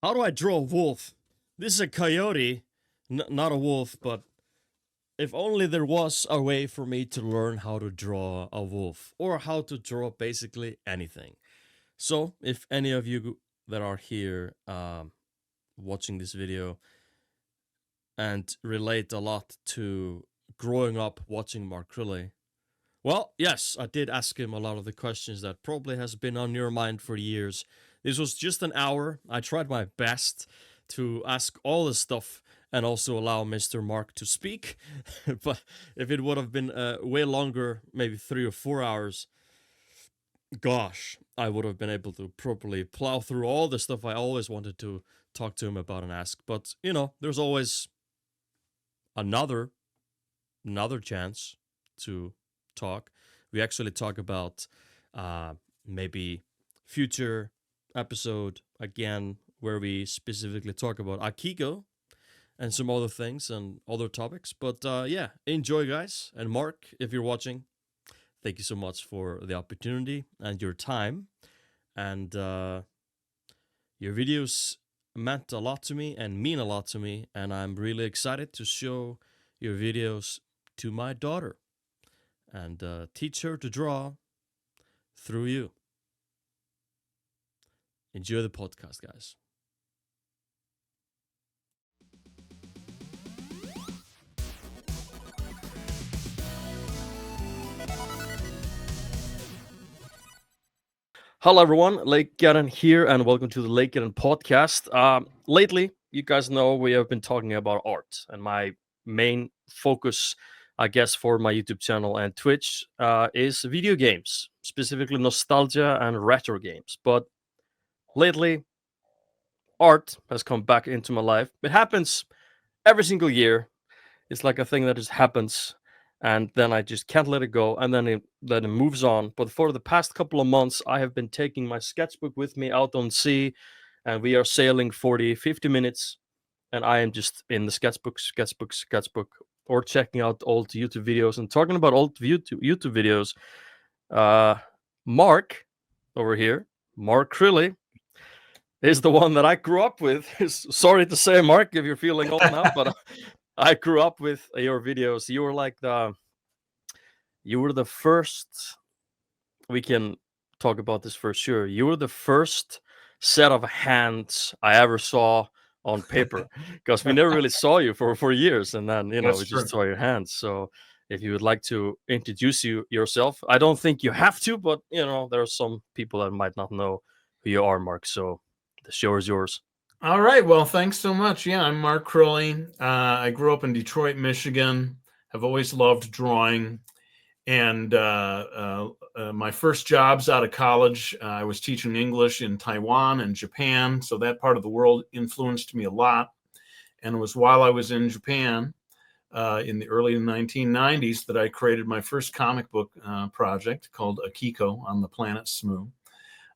How do I draw a wolf? This is a coyote, not a wolf, but if only there was a way for me to learn how to draw a wolf or how to draw basically anything. So, if any of you that are here watching this video and relate a lot to growing up watching Mark Crilley, well, yes, I did ask him a lot of the questions that probably has been on your mind for years. This was just an hour. I tried my best to ask all the stuff and also allow Mr. Mark to speak. But if it would have been way longer, maybe 3 or 4 hours, gosh, I would have been able to properly plow through all the stuff I always wanted to talk to him about and ask. But, there's always another chance to talk. We actually talk about maybe future episode again where we specifically talk about Akiko and some other things and other topics. But yeah, enjoy, guys. And Mark, if you're watching, thank you so much for the opportunity and your time. And your videos meant a lot to me and mean a lot to me. And I'm really excited to show your videos to my daughter and teach her to draw through you. Enjoy the podcast, guys. Hello, everyone. Leikjarinn here, and welcome to the Leikjarinn podcast. Lately, you guys know we have been talking about art, and my main focus, I guess, for my YouTube channel and Twitch is video games, specifically nostalgia and retro games. But lately, art has come back into my life. It happens every single year. It's like a thing that just happens, and then I just can't let it go, and then it moves on. But for the past couple of months, I have been taking my sketchbook with me out on sea, and we are sailing 40-50 minutes, and I am just in the sketchbook, or checking out old YouTube videos. And talking about old YouTube videos, Mark over here, Mark Crilley, is the one that I grew up with. Sorry to say, Mark, if you're feeling old now, but I grew up with your videos. You were like you were the first. We can talk about this for sure. You were the first set of hands I ever saw on paper, because we never really saw you for years, and then we just saw your hands. So if you would like to introduce yourself, I don't think you have to, but there are some people that might not know who you are, Mark. So the show is yours. All right. Well, thanks so much. Yeah, I'm Mark Crilley. I grew up in Detroit, Michigan. Have always loved drawing. And my first jobs out of college, I was teaching English in Taiwan and Japan. So that part of the world influenced me a lot. And it was while I was in Japan in the early 1990s that I created my first comic book project called Akiko on the planet Smoo.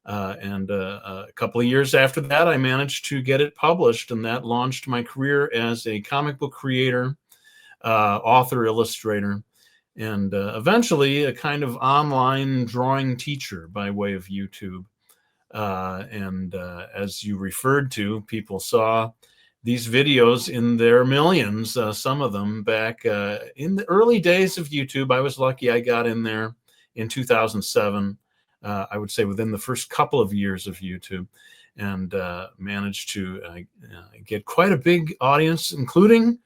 And a couple of years after that, I managed to get it published, and that launched my career as a comic book creator, author, illustrator, and eventually a kind of online drawing teacher by way of YouTube. And as you referred to, people saw these videos in their millions, some of them back in the early days of YouTube. I was lucky I got in there in 2007. I would say within the first couple of years of YouTube, and managed to get quite a big audience, including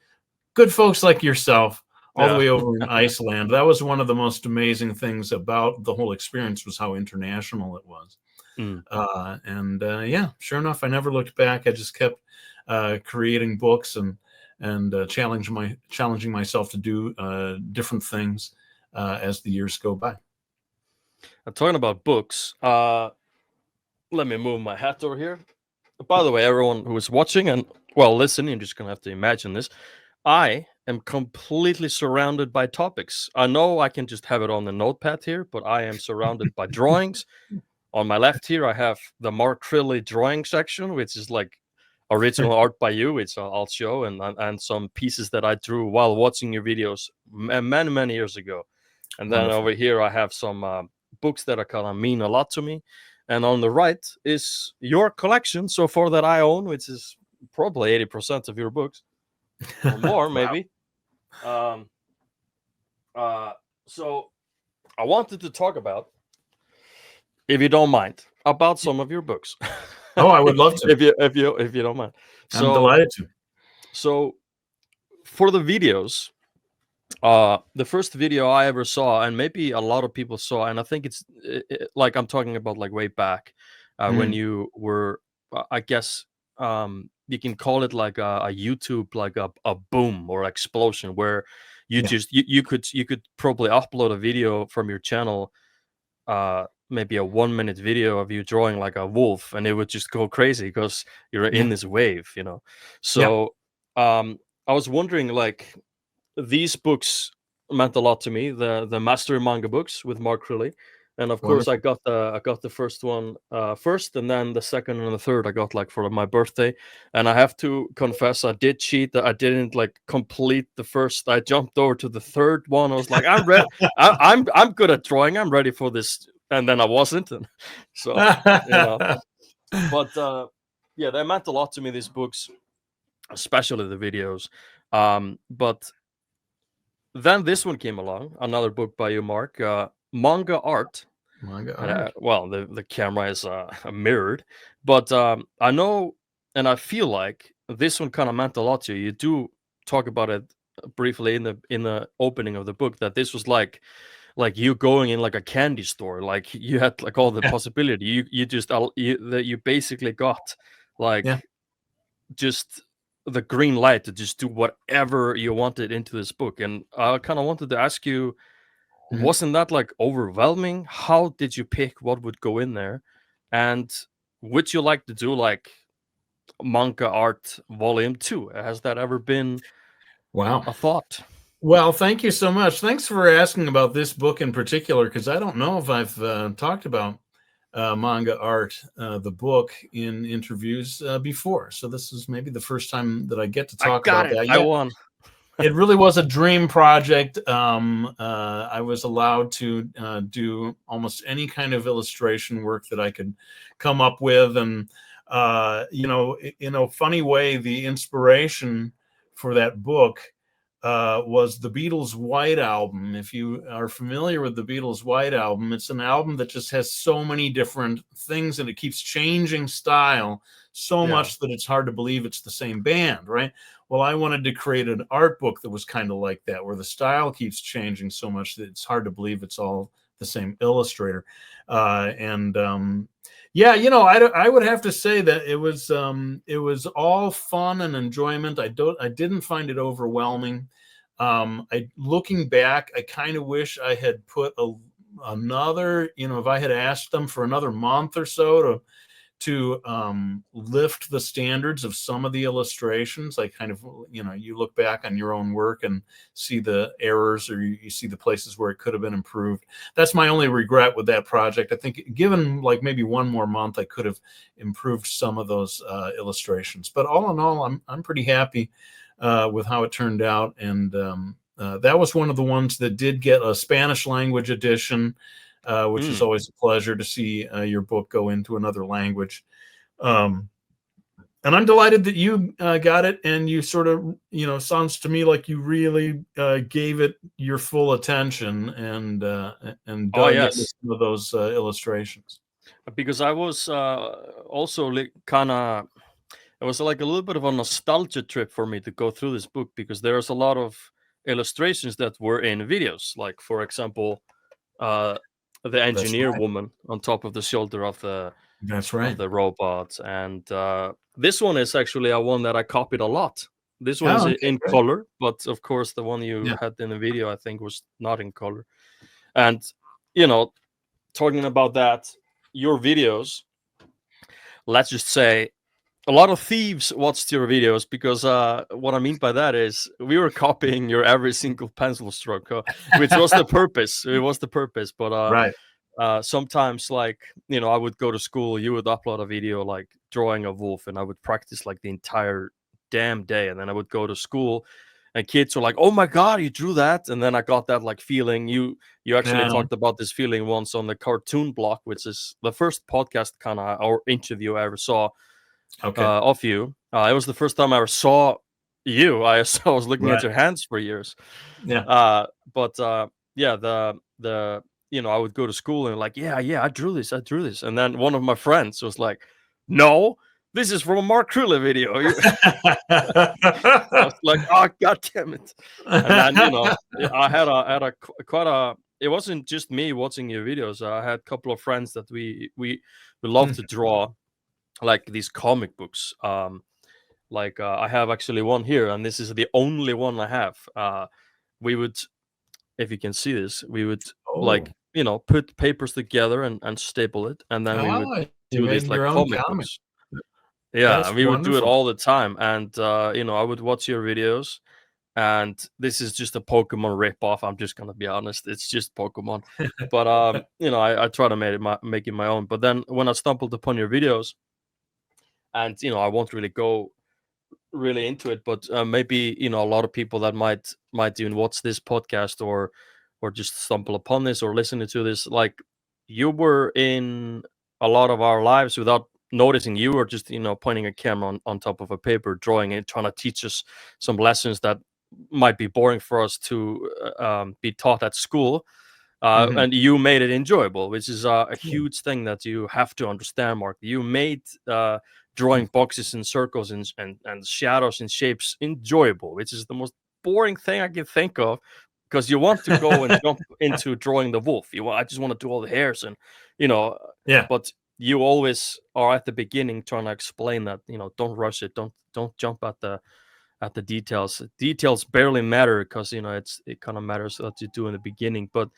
good folks like yourself, all the way over in Iceland. That was one of the most amazing things about the whole experience, was how international it was. And yeah, sure enough, I never looked back. I just kept creating books and challenging myself to do different things as the years go by. I'm talking about books. Let me move my hat over here. By the way, everyone who is watching and listening, you're just gonna have to imagine this. I am completely surrounded by topics. I know I can just have it on the notepad here, but I am surrounded by drawings. On my left here, I have the Mark Crilley drawing section, which is like original art by you, which I'll show, and some pieces that I drew while watching your videos many years ago. And then over here, I have some books that are kind of mean a lot to me. and on the right is your collection so far that I own, which is probably 80% of your books or more, Wow. maybe. So I wanted to talk about, if you don't mind, about some of your books. Oh, I would love to. if you don't mind. I'm delighted to. So for the videos, the first video I ever saw, and maybe a lot of people saw, and I think it's like I'm talking about like way back when you were, I guess you can call it like a YouTube, like a boom or explosion, where you just you could probably upload a video from your channel, maybe a 1 minute video of you drawing like a wolf, and it would just go crazy because you're in this wave, you know. So I was wondering, like, these books meant a lot to me, the master manga books with Mark Crilley, and of course I got the first one first, and then the second and the third I got like for my birthday. And I have to confess, I did cheat, that I didn't like complete the first. I jumped over to the third one. I was like, I'm ready. I'm good at drawing, I'm ready for this, and then I wasn't. And so but yeah, they meant a lot to me, these books, especially the videos. But then this one came along, another book by you, Mark, Manga Art. Manga And, art. well, the camera is mirrored, but I know, and I feel like this one kind of meant a lot to you. You do talk about it briefly in the opening of the book, that this was like you going in like a candy store, like you had like all the possibility. You just you basically got like just the green light to just do whatever you wanted into this book. And I kind of wanted to ask you, wasn't that like overwhelming? How did you pick what would go in there? And would you like to do like Manga Art Volume 2? Has that ever been a thought? Well, thank you so much. Thanks for asking about this book in particular, because I don't know if I've talked about Manga Art, the book, in interviews before. So this is maybe the first time that I get to talk about that. I won. It really was a dream project. I was allowed to do almost any kind of illustration work that I could come up with. And, in a funny way, the inspiration for that book was the Beatles' White Album. If you are familiar with the Beatles' White Album, it's an album that just has so many different things, and it keeps changing style so much that it's hard to believe it's the same band, right? Well, I wanted to create an art book that was kind of like that, where the style keeps changing so much that it's hard to believe it's all the same illustrator. I would have to say that it was all fun and enjoyment. I didn't find it overwhelming. Looking back, I kind of wish I had put another, if I had asked them for another month or so to lift the standards of some of the illustrations. I kind of, you look back on your own work and see the errors, or you see the places where it could have been improved. That's my only regret with that project. I think given like maybe one more month, I could have improved some of those illustrations. But all in all, I'm pretty happy with how it turned out. And that was one of the ones that did get a Spanish language edition, which is always a pleasure to see your book go into another language. And I'm delighted that you got it, and you sort of, sounds to me like you really gave it your full attention and dug into some of those illustrations. Because I was also kind of, it was like a little bit of a nostalgia trip for me to go through this book, because there's a lot of illustrations that were in videos, like for example, the engineer woman on top of the shoulder of the of the robot. And this one is actually a one that I copied a lot. This one is in color, but of course the one you had in the video, I think, was not in color. And talking about that, your videos, let's just say a lot of thieves watched your videos, because what I mean by that is we were copying your every single pencil stroke, which was the purpose. It was the purpose. But sometimes, like, I would go to school, you would upload a video like drawing a wolf, and I would practice like the entire damn day, and then I would go to school and kids were like, "Oh my god, you drew that!" And then I got that like feeling. You actually talked about this feeling once on the Cartoon Block, which is the first podcast kind of or interview I ever saw of you. It was the first time I ever saw you. I was looking at your hands for years. Yeah. But yeah, the I would go to school and like, yeah, I drew this, and then one of my friends was like, "No, this is from a Mark Crilley video." I was like, "Oh, god damn it!" And then I had a quite a. It wasn't just me watching your videos. I had a couple of friends that we love to draw, like these comic books. Like I have actually one here, and this is the only one I have. We would, if you can see this, we would like put papers together and staple it, and then we would You do these made like your own comic comic. books. Yeah, That's and we would do it wonderful. all the time, and I would watch your videos, and this is just a Pokemon ripoff. I'm just gonna be honest; it's just Pokemon. But I try to make it my own. But then when I stumbled upon your videos, and I won't really go really into it, but maybe a lot of people that might even watch this podcast or just stumble upon this or listening to this, like you were in a lot of our lives without noticing. You were just pointing a camera on top of a paper, drawing it, trying to teach us some lessons that might be boring for us to be taught at school. And you made it enjoyable, which is a huge thing that you have to understand, Mark. You made drawing boxes and circles and shadows and shapes enjoyable, which is the most boring thing I can think of, because you want to go and jump into drawing the wolf. I just want to do all the hairs and Yeah. but you always are at the beginning trying to explain that don't rush it, don't jump at the details. Details barely matter, because it kind of matters what you do in the beginning. But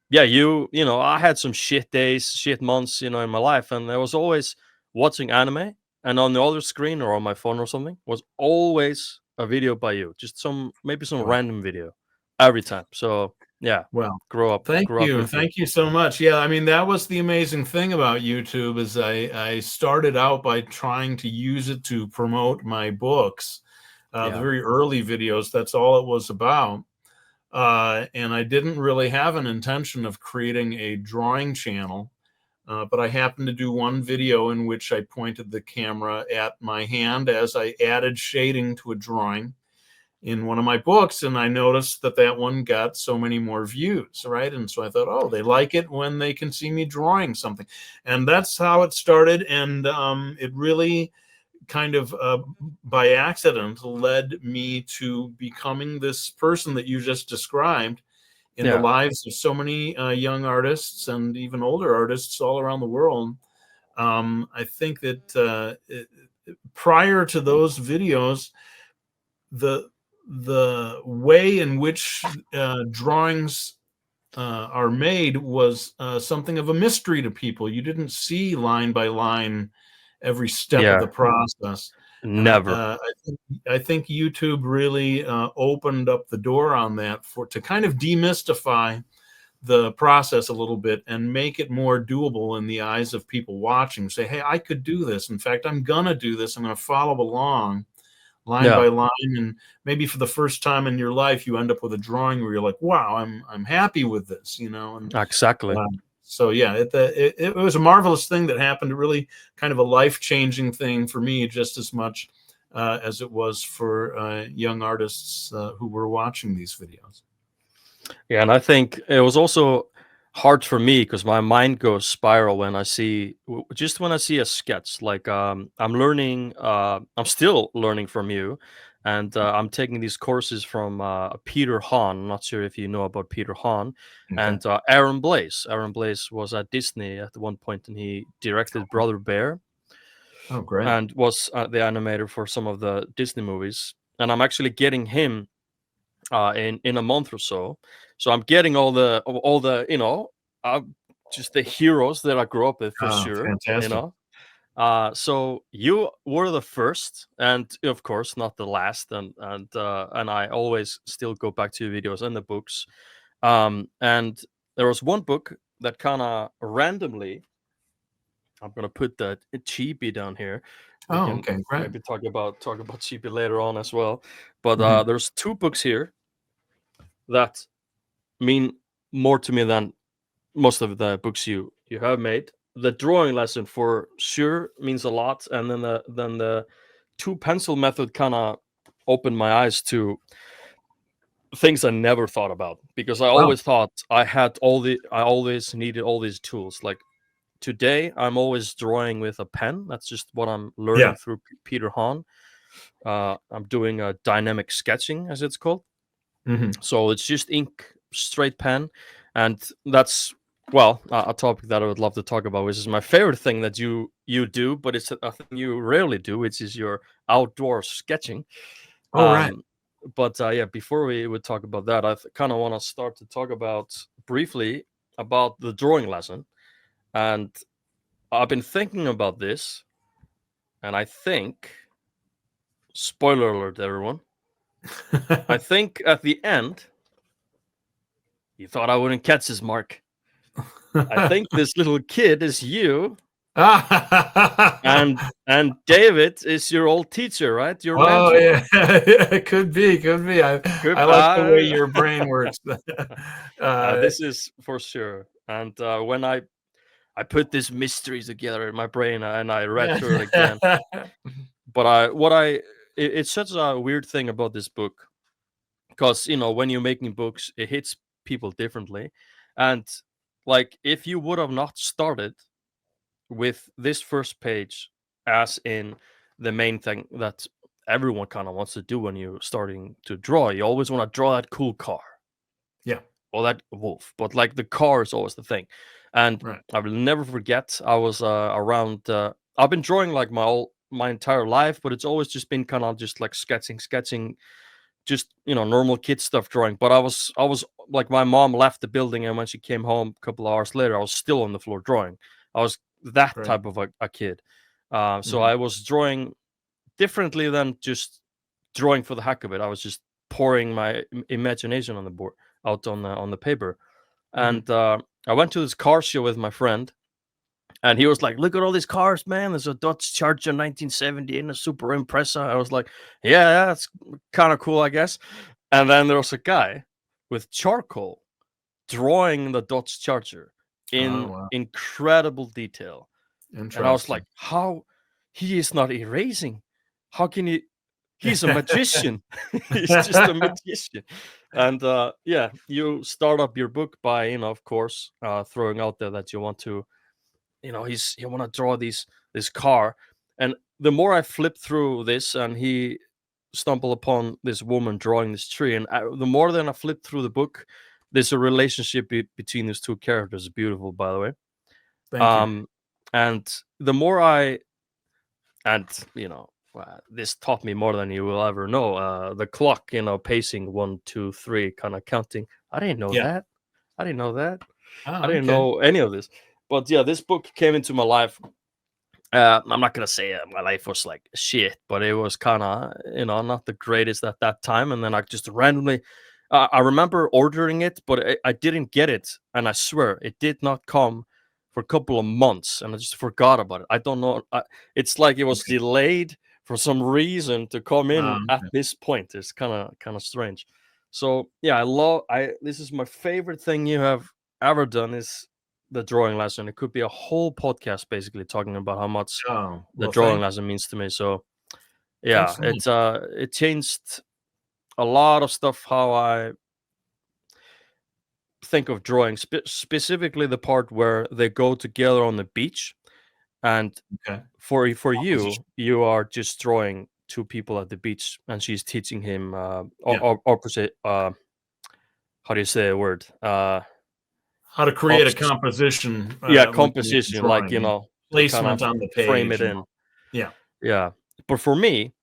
yeah, I had some shit days, shit months, in my life, and I was always watching anime, and on the other screen or on my phone or something was always a video by you, just maybe some Wow. random video every time. So yeah, Well, grow up thank you. with you. Thank you so much. Yeah, I mean, that was the amazing thing about YouTube is I started out by trying to use it to promote my books. The very early videos, that's all it was about. And I didn't really have an intention of creating a drawing channel, but I happened to do one video in which I pointed the camera at my hand as I added shading to a drawing in one of my books, and I noticed that one got so many more views, right? And so I thought, oh, they like it when they can see me drawing something. And that's how it started. And it really kind of by accident led me to becoming this person that you just described in the lives of so many young artists and even older artists all around the world. I think that prior to those videos, the way in which drawings are made was something of a mystery to people. You didn't see line by line every step of the process. Never. I think YouTube really opened up the door on that to kind of demystify the process a little bit and make it more doable in the eyes of people watching. Say, hey, I could do this. In fact, I'm gonna do this. I'm gonna follow along line by line, and maybe for the first time in your life, you end up with a drawing where you're like, wow, I'm happy with this, And Exactly. so yeah, it was a marvelous thing that happened. Really kind of a life-changing thing for me, just as much as it was for young artists who were watching these videos. Yeah, and I think it was also hard for me because my mind goes spiral when I see a sketch. Like I'm learning, I'm still learning from you, and I'm taking these courses from Peter Hahn. I'm not sure if you know about Peter Hahn, and Aaron Blaise. Aaron Blaise was at Disney at one point, and he directed Brother Bear. Oh, great! And was the animator for some of the Disney movies. And I'm actually getting him in a month or so. So I'm getting all the just the heroes that I grew up with for sure. Fantastic. So you were the first, and of course not the last. And I always still go back to videos and the books. And there was one book that kind of randomly I'm gonna put the cheapy down here. We Oh, can okay, great. maybe talk about cheapy later on as well. But Mhm. there's 2 books here that mean more to me than most of the books you have made. The drawing lesson for sure means a lot, and then the 2 pencil method kind of opened my eyes to things I never thought about, because I Wow. always thought I always needed all these tools. Like today, I'm always drawing with a pen. That's just what I'm learning Yeah. through Peter Hahn. I'm doing a dynamic sketching, as it's called. Mhm. So it's just ink, straight pen, and that's a topic that I would love to talk about, which is my favorite thing that you do, but it's a thing you rarely do, which is your outdoor sketching. Oh, right. But yeah, before we would talk about that, I kind of want to start to talk about briefly about the drawing lesson, and I've been thinking about this, and I think, spoiler alert, everyone, I think at the end, you thought I wouldn't catch this, Mark. I think this little kid is you, and David is your old teacher, right? Your Oh, mentor. yeah. Could be, could be. I like the way your brain works. Uh, This is for sure. And when I put this mystery together in my brain and I read through it again, but it's such a weird thing about this book, because when you're making books, it hits people differently, and like if you would have not started with this first page as in the main thing that everyone kind of wants to do when you're starting to draw, you always want to draw that cool car yeah, or that wolf, but like the car is always the thing. And right. I will never forget, I was around I've been drawing like my entire life, but it's always just been kind of just like sketching, just normal kid stuff drawing. But I was like, my mom left the building, and when she came home a couple of hours later, I was still on the floor drawing. I was that Great. type of a kid. So Mhm. I was drawing differently than just drawing for the heck of it. I was just pouring my imagination on the board, out on the paper. Mhm. And I went to this car show with my friend, and he was like, "Look at all these cars, man! There's a Dodge Charger 1970 and a Super Impreza." I was like, "Yeah, that's kind of cool, I guess." And then there was a guy with charcoal drawing the Dodge Charger Oh, in wow. incredible detail. And I was Interesting. like, how he is not erasing? How can he? He's a magician. He's just a magician. And yeah, you start up your book by, of course, throwing out there that you want to, you want to draw this car. And the more I flip through this, and he stumble upon this woman drawing this tree, and the more than I flip through the book, there's a relationship between these two characters. Beautiful, by the way. Thank you. Um, and the more I and this taught me more than you will ever know. The clock, pacing 1, 2, 3, kind of counting. I didn't know Yeah. that. I didn't know that. I Oh, didn't okay. know any of this. But yeah, this book came into my life. I'm not gonna say my life was like shit, but it was kind of not the greatest at that time. And then I just randomly, I remember ordering it, but I didn't get it, and I swear it did not come for a couple of months, and I just forgot about it. I don't know. It's like it was Okay. delayed for some reason to come in at Okay. this point. It's kind of strange. So yeah, I this is my favorite thing you have ever done, is the drawing lesson. It could be a whole podcast basically talking about how much Oh, the well, drawing lesson means to me. So thanks yeah, so much. it changed a lot of stuff, how I think of drawing, specifically the part where they go together on the beach. And Okay. for Composition. you are just drawing two people at the beach, and she's teaching him Yeah. opposite, how do you say a word, How to create a opposite, composition yeah, within the composition, like drawing, yeah. to kind of Placement on the frame page it and in. all. Yeah. Yeah. But for me,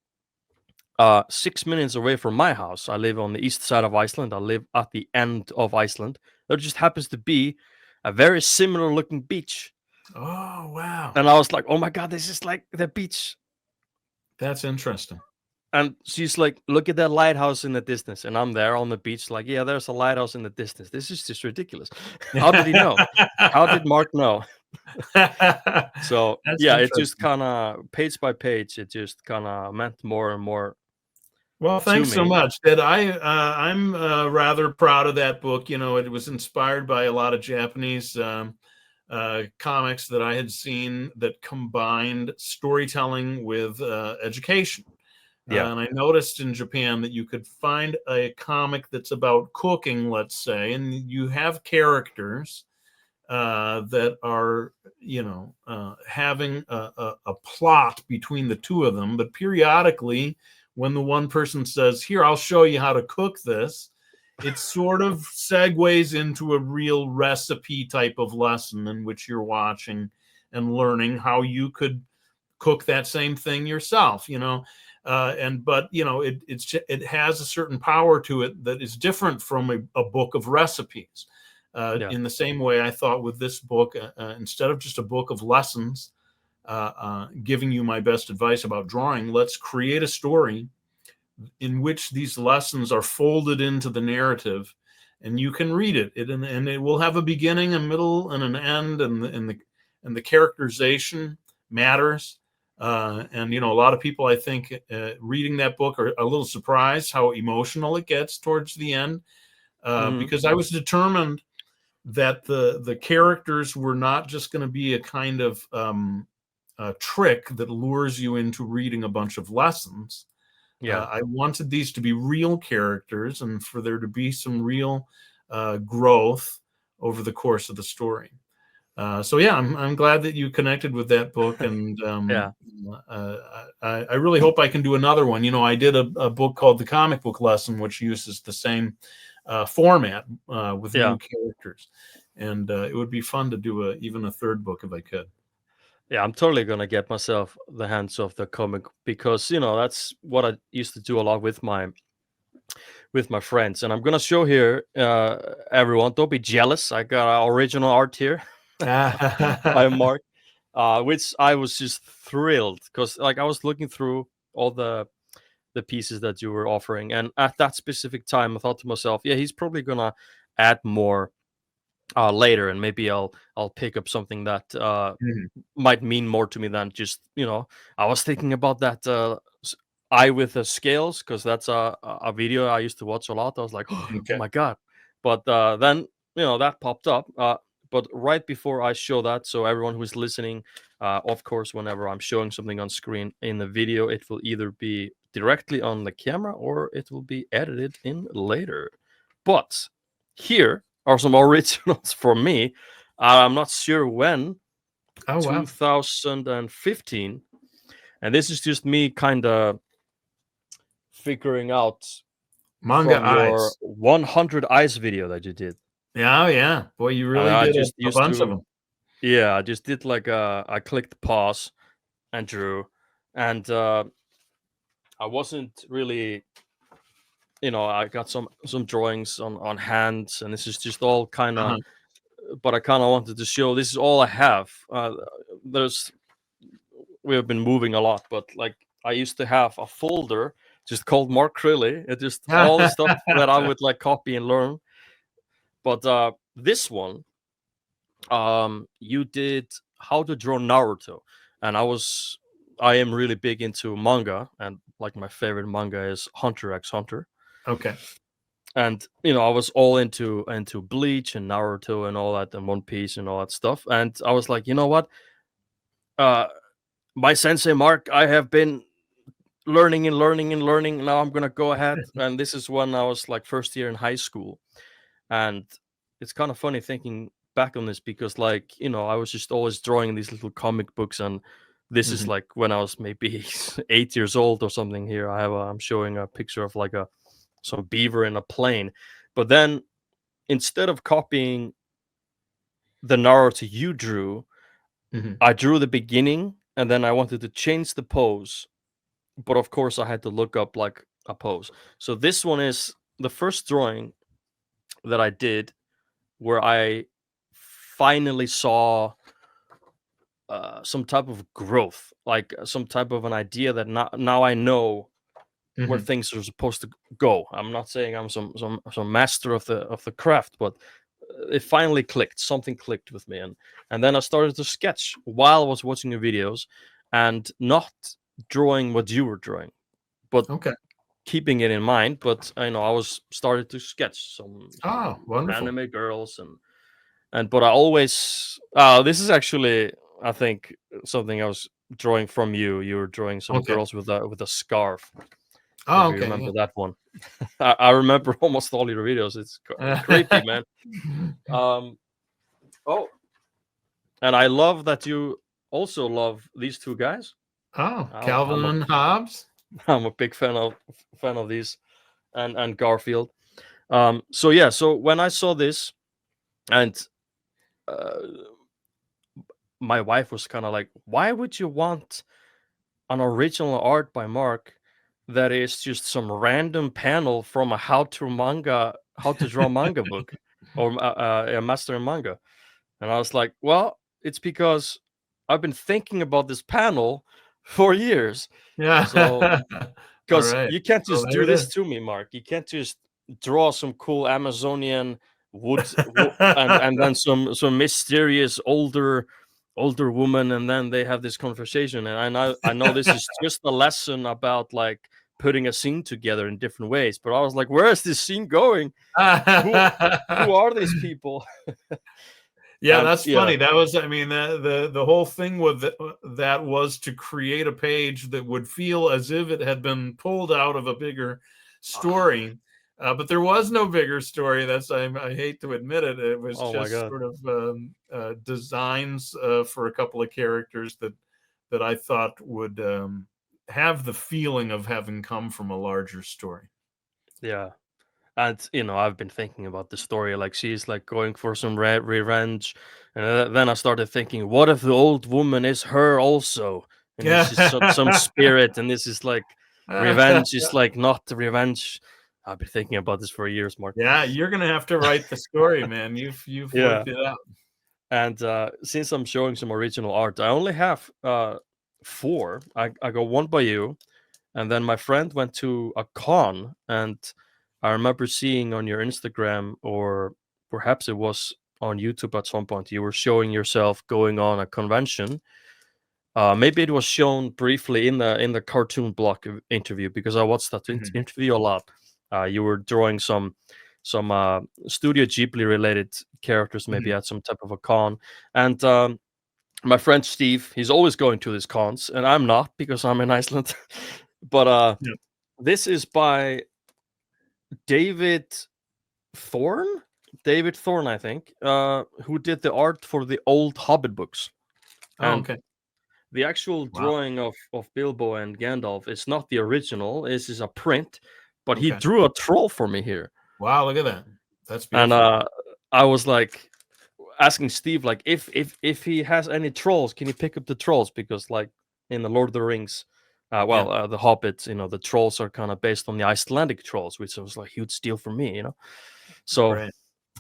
6 minutes away from my house, I live on the east side of Iceland. I live at the end of Iceland. There just happens to be a very similar looking beach. Oh, wow. And I was like, oh my God, this is like the beach. That's interesting. And she's like, look at that lighthouse in the distance. And I'm there on the beach, like, yeah, there's a lighthouse in the distance. This is just ridiculous. How did he know? How did Mark know? So That's yeah, it just interesting. kind of page by page, it just kind of meant more and more Well, to thanks so me. much. That I'm rather proud of that book. You know, it was inspired by a lot of Japanese comics that I had seen that combined storytelling with education. Yeah, And I noticed in Japan that you could find a comic that's about cooking, let's say, and you have characters that are, having a plot between the two of them. But periodically, when the one person says, "Here, I'll show you how to cook this," it sort of segues into a real recipe type of lesson in which you're watching and learning how you could cook that same thing yourself, and but it has a certain power to it that is different from a book of recipes. yeah, In the same way, I thought with this book, instead of just a book of lessons giving you my best advice about drawing, let's create a story in which these lessons are folded into the narrative, and you can read and it will have a beginning, a middle, and an end, and the characterization matters. And a lot of people, I think, reading that book are a little surprised how emotional it gets towards the end, hmm, because I was determined that the characters were not just going to be a kind of a trick that lures you into reading a bunch of lessons. yeah. I wanted these to be real characters and for there to be some real growth over the course of the story. So yeah, I'm glad that you connected with that book, and Yeah, uh, I really hope I can do another one. I did a book called The Comic Book Lesson, which uses the same format with yeah, new characters, and it would be fun to do even a third book if I could. yeah. I'm totally gonna get myself the hands of the comic because that's what I used to do a lot with my friends. And I'm gonna show here, everyone. Don't be jealous. I got original art here by Mark, which I was just thrilled because like I was looking through all the pieces that you were offering, and at that specific time, I thought to myself, yeah, he's probably gonna add more later, and maybe I'll pick up something that Mhm. might mean more to me than just I was thinking about that eye with the scales because that's a video I used to watch a lot. I was like, oh Okay. my god. But then that popped up, but right before I show that, so everyone who's listening, of course, whenever I'm showing something on screen in the video, it will either be directly on the camera or it will be edited in later. But here are some originals for me. I'm not sure when, Oh wow, 2015, and this is just me kind of figuring out manga from your eyes. 100 eyes video that you did. Yeah, oh, yeah. Boy, you And really I did just a used bunch of to, them. yeah, I just did like I clicked pause and drew, and I wasn't really, I got some drawings on hands, and this is just all kind of, Uh-huh. but I kind of wanted to show this is all I have. There's We have been moving a lot, but like I used to have a folder just called Mark Crilley. It just all the stuff that I would like copy and learn. But this one, you did how to draw Naruto, and I am really big into manga, and like my favorite manga is Hunter x Hunter. Okay. And I was all into Bleach and Naruto and all that, and One Piece and all that stuff. And I was like, you know what? Uh, my sensei Mark, I have been learning and learning and learning. Now I'm gonna go ahead, and this is when I was like first year in high school, and it's kind of funny thinking back on this because like I was just always drawing these little comic books, and this is Mhm. like when I was maybe 8 years old or something. Here I'm showing a picture of like some beaver in a plane, but then instead of copying the Naruto you drew, Mhm. I drew the beginning, and then I wanted to change the pose, but of course I had to look up like a pose. So this one is the first drawing that I did where I finally saw some type of growth, like some type of an idea that now I know where Mhm. things are supposed to go. I'm not saying I'm some master of the craft, but it finally clicked. Something clicked with me, and then I started to sketch while I was watching your videos, and not drawing what you were drawing, but Okay. keeping it in mind. But I was started to sketch some Oh, wonderful. anime girls, and but I always this is actually, I think, something I was drawing from you. You were drawing some Okay. girls with a scarf. If Oh, you okay. remember that one. I remember almost all your videos. It's creepy, Yeah. man. Oh, and I love that you also love these two guys. Oh, I'm Calvin a and Hobbes. I'm a big fan of these, and Garfield. So yeah, so when I saw this, and uh, my wife was kind of like, "Why would you want an original art by Mark that is just some random panel from a how to draw manga book, or a master in manga?" And I was like, "Well, it's because I've been thinking about this panel for years. Yeah. So, All because right. you can't So just there do it this is. to me, Mark. You can't just draw some cool Amazonian and then some mysterious older woman, and then they have this conversation. And I know this is just a lesson about like putting a scene together in different ways. But I was like, where is this scene going? Who are these people? Yeah, And that's yeah, funny. That was, I mean, the whole thing with that was to create a page that would feel as if it had been pulled out of a bigger ah, story. But there was no bigger story. I hate to admit it. It was oh my just god. sort of designs for a couple of characters that I thought would have the feeling of having come from a larger story. Yeah. And I've been thinking about the story, like she's like going for some revenge, and then I started thinking, what if the old woman is her also, and this is some Yeah. spirit, and this is like revenge is like not the revenge. I've been thinking about this for years, Mark. Yeah, you're gonna have to write the story, man. You've Yeah, worked it out. and since I'm showing some original art, I only have four. I got one by you, and then my friend went to a con, and I remember seeing on your Instagram, or perhaps it was on YouTube at some point, you were showing yourself going on a convention. Maybe it was shown briefly in the cartoon block interview, because I watched that Mhm, interview a lot. You were drawing some Studio Ghibli related characters, maybe mhm, at some type of a con, and my friend Steve, he's always going to these cons, and I'm not because I'm in Iceland. But yep, this is by David Thorne. David Thorne, I think, who did the art for the old Hobbit books. oh, And okay. the actual Wow, drawing of Bilbo and Gandalf is not the original. This is a print, but he okay. drew a troll for me here. Wow, look at that. That's And beautiful. I was like asking Steve, like, if he has any trolls, can he pick up the trolls? Because like in the Lord of the Rings, Yeah, the Hobbits, the trolls are kind of based on the Icelandic trolls, which was like huge deal for me. So right.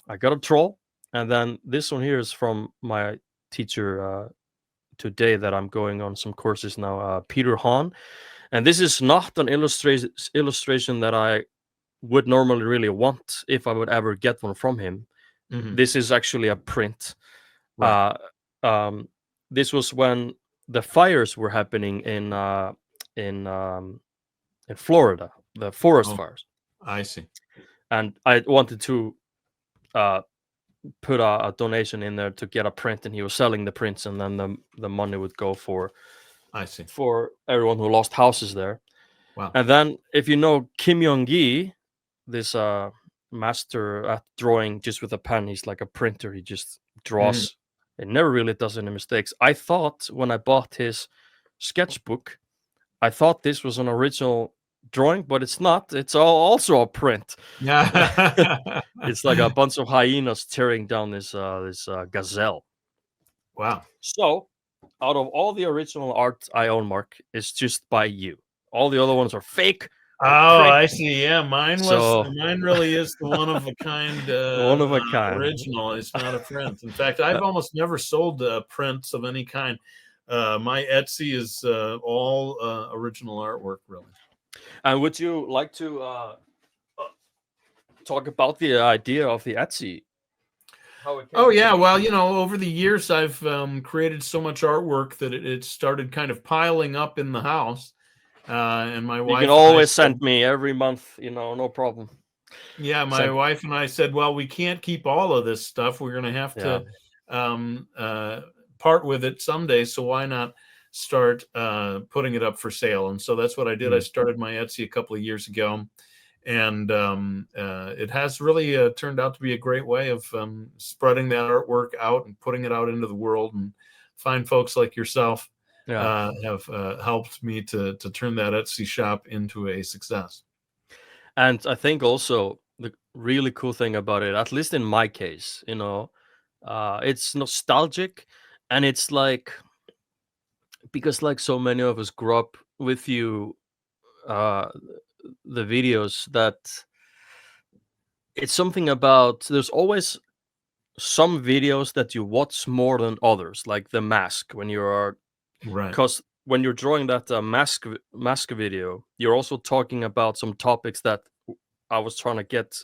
I got a troll, and then this one here is from my teacher today that I'm going on some courses now, Peter Hahn, and this is not an illustration that I would normally really want if I would ever get one from him. Mhm, This is actually a print. right. Uh, um, this was when the fires were happening in in Florida, the forest Oh, fires, I see. and I wanted to uh, put a donation in there to get a print, and he was selling the prints, and then the money would go I see. for everyone who lost houses there. Wow. And then, if you know Kim Young-gi, this master at drawing just with a pen, he's like a printer. He just Mhm. draws. It never really does any mistakes. I thought when I bought his sketchbook, I thought this was an original drawing, but it's not. It's also a print. Yeah. It's like a bunch of hyenas tearing down this gazelle. Wow. So, out of all the original art I own, Mark, it's just by you. All the other ones are fake or Oh, print. I see. Yeah, So, mine really is the one of a kind one of a kind. original. It's not a print. In fact, I've Uh, almost never sold prints of any kind. My Etsy is all original artwork, really. and would you like to talk about the idea of the Etsy? how it Oh came to yeah, be. well, over the years I've created so much artwork that it started kind of piling up in the house, and my You can wife and I always send said, me every month, no problem. yeah, my Send, wife and I said, well, we can't keep all of this stuff. We're going to have yeah. to um, uh, part with it someday. So why not start putting it up for sale? And so that's what I did. I Mm. started my Etsy a couple of years ago, and it has really turned out to be a great way of spreading that artwork out and putting it out into the world. And fine folks like yourself Yeah. have helped me to turn that Etsy shop into a success. And I think also the really cool thing about it, at least in my case, it's nostalgic, and it's like, because like so many of us grew up with you, uh the videos, that it's something about, there's always some videos that you watch more than others, like the mask, when you're, Right. because when you're drawing that mask video, you're also talking about some topics that I was trying to get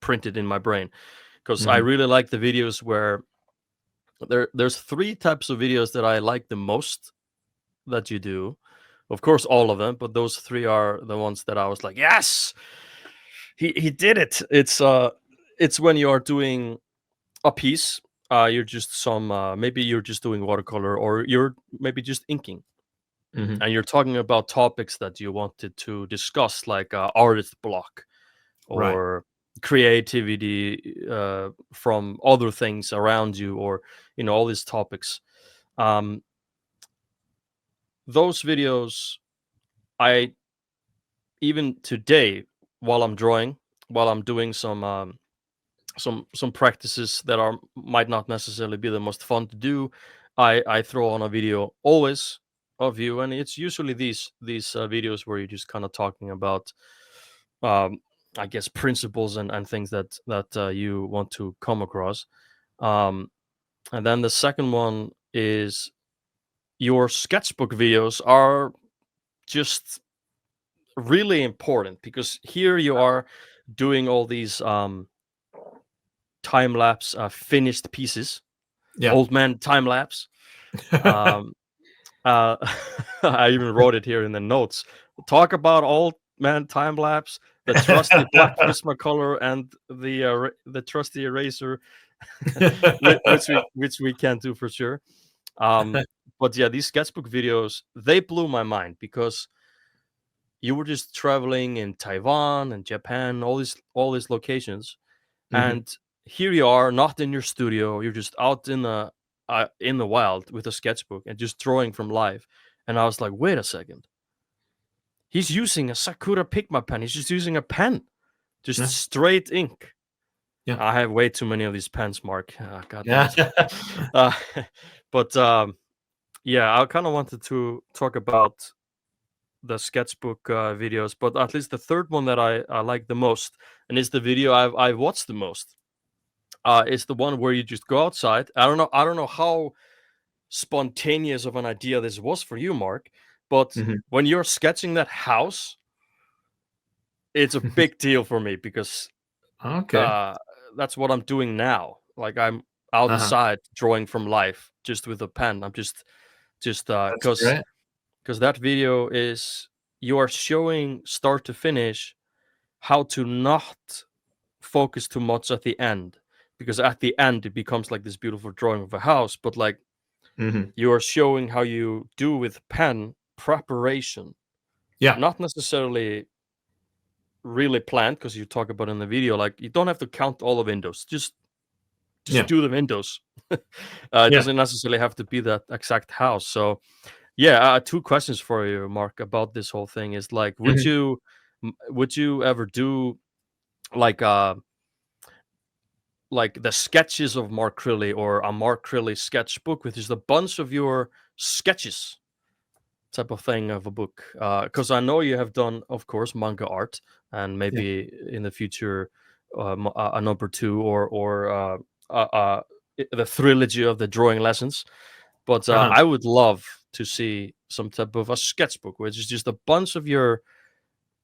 printed in my brain, because I Hmm. really like the videos where there's three types of videos that I like the most that you do. Of course, all of them, but those three are the ones that I was like, yes, he did it. It's when you are doing a piece. You're just maybe you're just doing watercolor, or you're maybe just inking, Hmm. and you're talking about topics that you wanted to discuss, like artist block, Right. or creativity from other things around you, or all these topics. Um, those videos, I, even today, while I'm drawing, while I'm doing some practices that are might not necessarily be the most fun to do, I throw on a video always of you, and it's usually these videos where you're just kind of talking about, um, I guess, principles and things that you want to come across. Um, and then the second one is, your sketchbook videos are just really important, because here you are doing all these time lapse finished pieces, Yeah. old man time lapse. Um, uh, I even wrote it here in the notes. Talk about old man time lapse, the trusty black Prismacolor, and the trusty eraser, which we can do for sure. Um, but yeah, these sketchbook videos, they blew my mind, because you were just traveling in Taiwan and Japan, all these locations, Hmm. and here you are, not in your studio. You're just out in the wild with a sketchbook and just drawing from life. And I was like, wait a second, he's using a Sakura Pigma pen. He's just using a pen, just Yeah. straight ink. Yeah. I have way too many of these pens, Mark. God damn Yeah. it. uh, but yeah, I kind of wanted to talk about the sketchbook videos, but at least the third one that I like the most, and is the video I've watched the most. It's the one where you just go outside. I don't know how spontaneous of an idea this was for you, Mark, but Hmm. when you're sketching that house, it's a big deal for me, because Okay. uh, that's what I'm doing now. Like, I'm Uh-huh. outside drawing from life just with a pen. I'm just That's because great. that video is, you are showing start to finish how to not focus too much at the end, because at the end it becomes like this beautiful drawing of a house, but like, Hmm. you are showing how you do with pen preparation, Yeah. not necessarily really planned, because you talk about in the video, like, you don't have to count all the windows, just Yeah. do the windows. It Yeah. doesn't necessarily have to be that exact house. So yeah, two questions for you, Mark, about this whole thing is, like, Hmm. would you ever do, like, like the sketches of Mark Crilley, or a Mark Crilley sketchbook, which is a bunch of your sketches type of thing of a book? Because I know you have done, of course, manga art, and Yeah. maybe in the future, a number two, or uh, uh, the trilogy of the drawing lessons. But Uh-huh. I would love to see some type of a sketchbook, which is just a bunch of your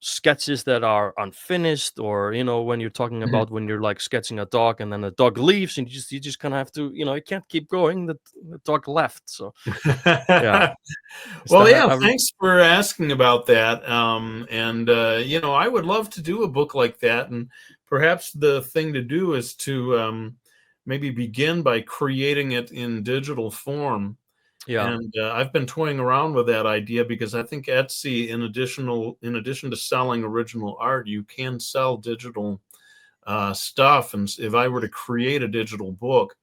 sketches that are unfinished, or when you're talking Mhm. about when you're like sketching a dog and then the dog leaves and you just kind of have to, you can't keep going. The dog left. So yeah, is Well, that yeah, ever? thanks for asking about that. And I would love to do a book like that. And perhaps the thing to do is to maybe begin by creating it in digital form. Yeah, And I've been toying around with that idea because I think Etsy, in addition to selling original art, you can sell digital stuff. And if I were to create a digital book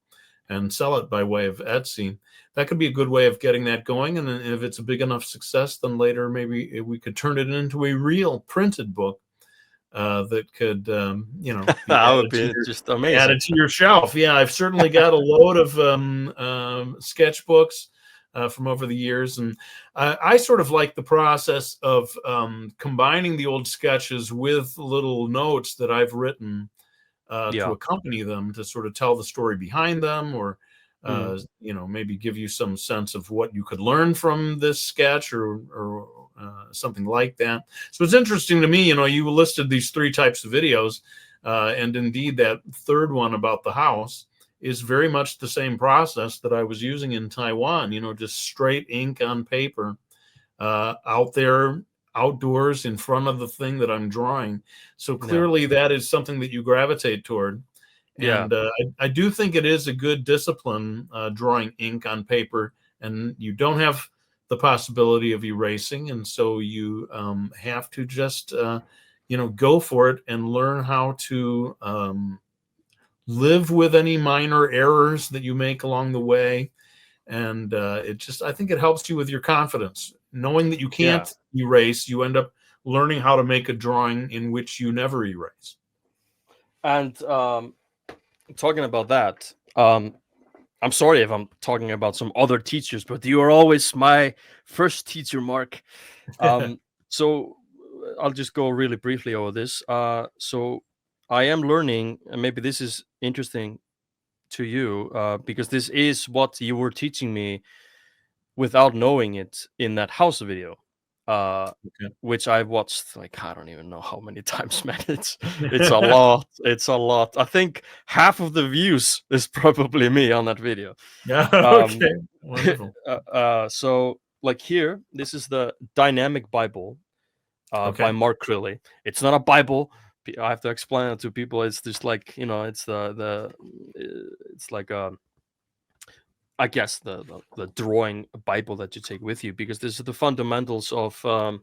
and sell it by way of Etsy, that could be a good way of getting that going. And then if it's a big enough success, then later maybe we could turn it into a real printed book that could, be that would be just amazing. added to your shelf. Yeah, I've certainly got a load of sketchbooks from over the years, and I sort of like the process of combining the old sketches with little notes that I've written to Yeah. accompany them, to sort of tell the story behind them, or Mm. maybe give you some sense of what you could learn from this sketch, or something like that. So it's interesting to me, you listed these three types of videos, and indeed that third one about the house is very much the same process that I was using in Taiwan, just straight ink on paper, out there, outdoors, in front of the thing that I'm drawing. So Yeah. clearly, that is something that you gravitate toward. Yeah. And I do think it is a good discipline, drawing ink on paper, and you don't have the possibility of erasing. And so you have to just, go for it and learn how to live with any minor errors that you make along the way. And I think it helps you with your confidence, knowing that you Yeah. can't erase. You end up learning how to make a drawing in which you never erase. And talking about that, I'm sorry if I'm talking about some other teachers, but you are always my first teacher, Mark. Um, so I'll just go really briefly over this. So I am learning, and maybe this is interesting to you, because this is what you were teaching me without knowing it in that house video, uh, Okay. which I've watched like I don't even know how many times, man. It's a lot. It's a lot. I think half of the views is probably me on that video. Yeah. Um, Okay. Wonderful. so like here, this is the dynamic Bible by Okay. Mark Crilley. It's not a Bible. I have to explain it to people. It's just like it's it's like I guess the drawing Bible that you take with you, because this is the fundamentals of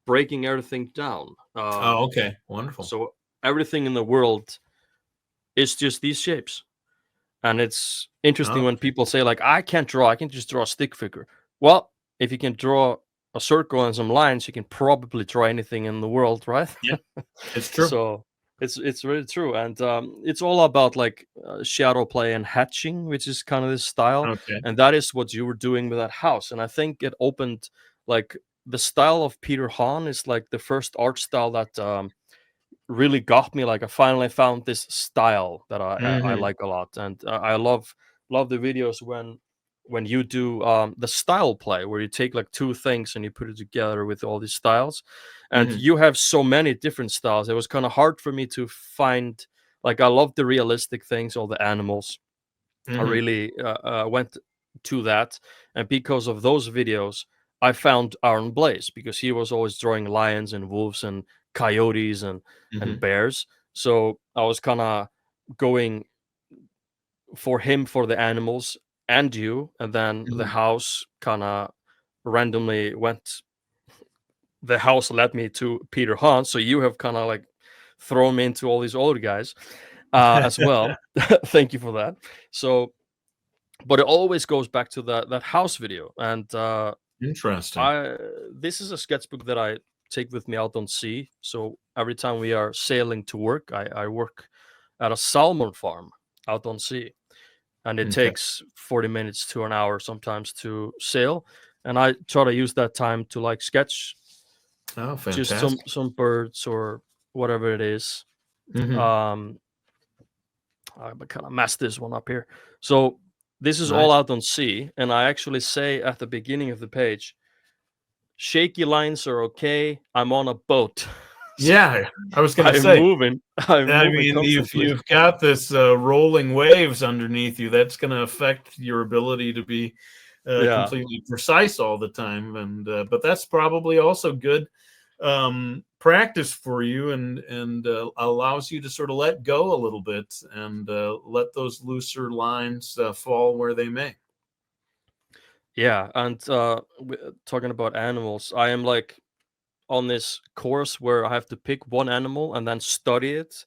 breaking everything down. Oh, okay. Wonderful. So everything in the world is just these shapes, and it's interesting Oh, when people say like, "I can't draw. I can just draw a stick figure." Well, if you can draw a circle and some lines, you can probably draw anything in the world, right? yeah. It's true. So it's really true, and it's all about like shadow play and hatching, which is kind of this style, Okay. and that is what you were doing with that house. And I think it opened like the style of Peter Hahn is like the first art style that really got me. Like I finally found this style that I Hmm. like a lot, and I love the videos when you do the style play, where you take like two things and you put it together with all these styles, and Hmm. you have so many different styles. It was kind of hard for me to find, like, I love the realistic things, all the animals. I Hmm. really went to that, and because of those videos, I found Aaron Blaze, because he was always drawing lions and wolves and coyotes and Hmm. bears. So I was kind of going for him for the animals and you, and then the Hmm. house kind of randomly went. The house led me to Peter Hahn, so you have kind of like thrown me into all these older guys as well. Thank you for that. So but it always goes back to that house video, and Interesting. I this is a sketchbook that I take with me out on sea. So every time we are sailing to work, I work at a salmon farm out on sea, and it Okay. takes 40 minutes to an hour sometimes to sail, and I try to use that time to like sketch Oh, just fantastic. some birds or whatever it is. Hmm. um I kind of messed this one up here. So this is all Nice. out on sea, and I actually say at the beginning of the page, shaky lines are okay. I'm on a boat. So Yeah, I was gonna I'm say. moving. I'm I moving mean, if constantly. you've got this rolling waves underneath you, that's going to affect your ability to be Yeah. completely precise all the time. And but that's probably also good practice for you, and allows you to sort of let go a little bit and let those looser lines fall where they may. Yeah, and talking about animals, I am like on this course where I have to pick one animal and then study it,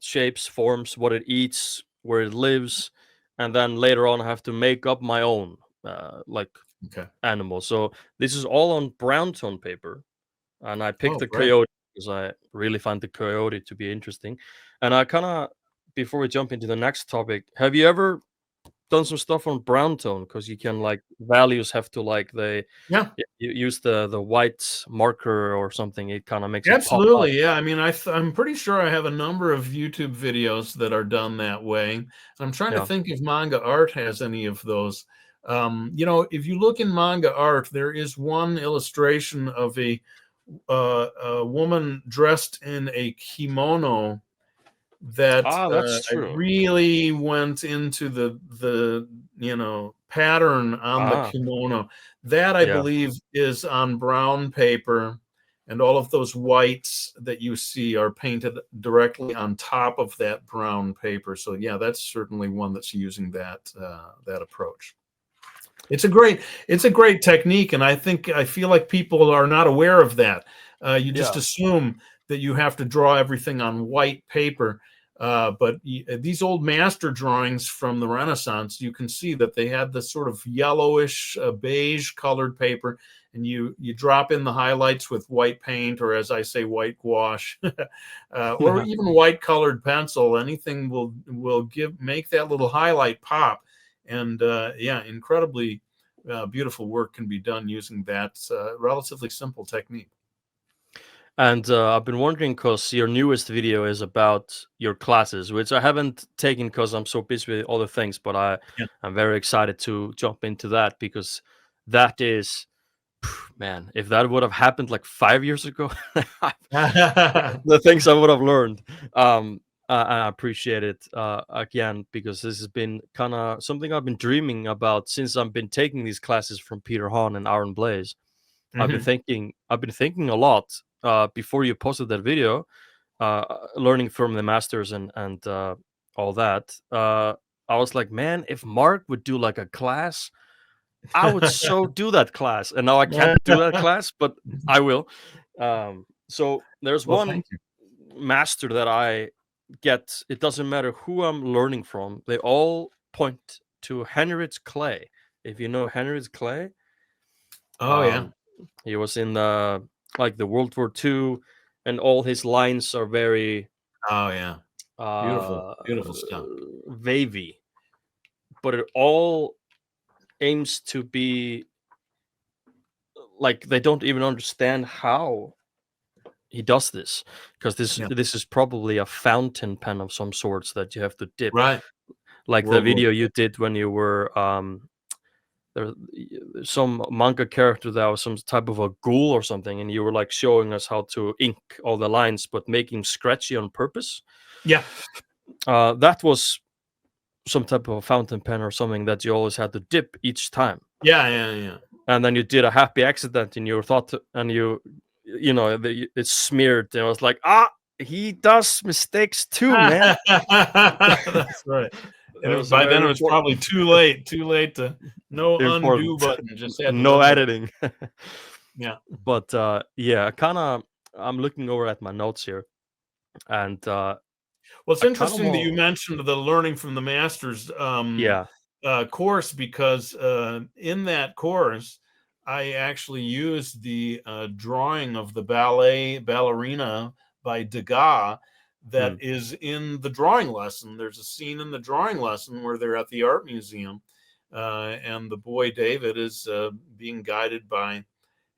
shapes, forms, what it eats, where it lives, and then later on I have to make up my own like Okay. animal. So this is all on brown tone paper, and I picked Oh, the great. coyote because I really find the coyote to be interesting. And I kind of, before we jump into the next topic, have you ever done some stuff on brown tone? Because you can like values have to like they Yeah. you use the white marker or something. It kind of makes it pop up. Absolutely, yeah. I mean, I'm pretty sure I have a number of YouTube videos that are done that way. I'm trying to Yeah. think if manga art has any of those. If you look in manga art, there is one illustration of a woman dressed in a kimono that Ah, that's I true. really went into the pattern on the Ah, kimono. That I yeah. believe is on brown paper, and all of those whites that you see are painted directly on top of that brown paper. So yeah, that's certainly one that's using that approach. It's a great technique, and I feel like people are not aware of that. You just Yeah. assume that you have to draw everything on white paper, but these old master drawings from the Renaissance, you can see that they had this sort of yellowish, beige colored paper, and you drop in the highlights with white paint, or as I say, white gouache, or Yeah. even white colored pencil. Anything will make that little highlight pop. And yeah, incredibly beautiful work can be done using that relatively simple technique. And I've been wondering because your newest video is about your classes, which I haven't taken because I'm so busy with other things. But I'm very excited to jump into that because that is, man, if that would have happened like 5 years ago, Yeah. the things I would have learned. I appreciate it again because this has been kind of something I've been dreaming about since I've been taking these classes from Peter Hahn and Aaron Blaze. Mhm. I've been thinking a lot before you posted that video, learning from the masters and all that. I was like, man, if Mark would do like a class, I would so do that class. And now I can't do that class, but I will. So there's Well, one thank you. master that I get. It doesn't matter who I'm learning from. They all point to Henrik Clay. If you know Henrik Clay, Oh yeah. um, he was in the World War II, and all his lines are very Oh yeah. Beautiful, uh, beautiful stuff. wavy, but it all aims to be like they don't even understand how he does this because this Yeah. this is probably a fountain pen of some sorts that you have to dip, Right. like the World War video II. you did when you were there some manga character that was some type of a ghoul or something, and you were like showing us how to ink all the lines but making scratchy on purpose. Yeah. That was some type of a fountain pen or something that you always had to dip each time, Yeah. Yeah. Yeah. and then you did a happy accident and you thought and it smeared, and I was like, he does mistakes too, man. That's right. That And was by then very it was important. probably too late. Too late to no undo Important. button. Just had to No undo. editing. Yeah. But yeah, kind of I'm looking over at my notes here, and Well, it's I kind of interesting that you want, mentioned the learning from the masters yeah. course, because in that course, I actually used the drawing of the ballerina by Degas that Mm, is in the drawing lesson. There's a scene in the drawing lesson where they're at the art museum, and the boy David is being guided by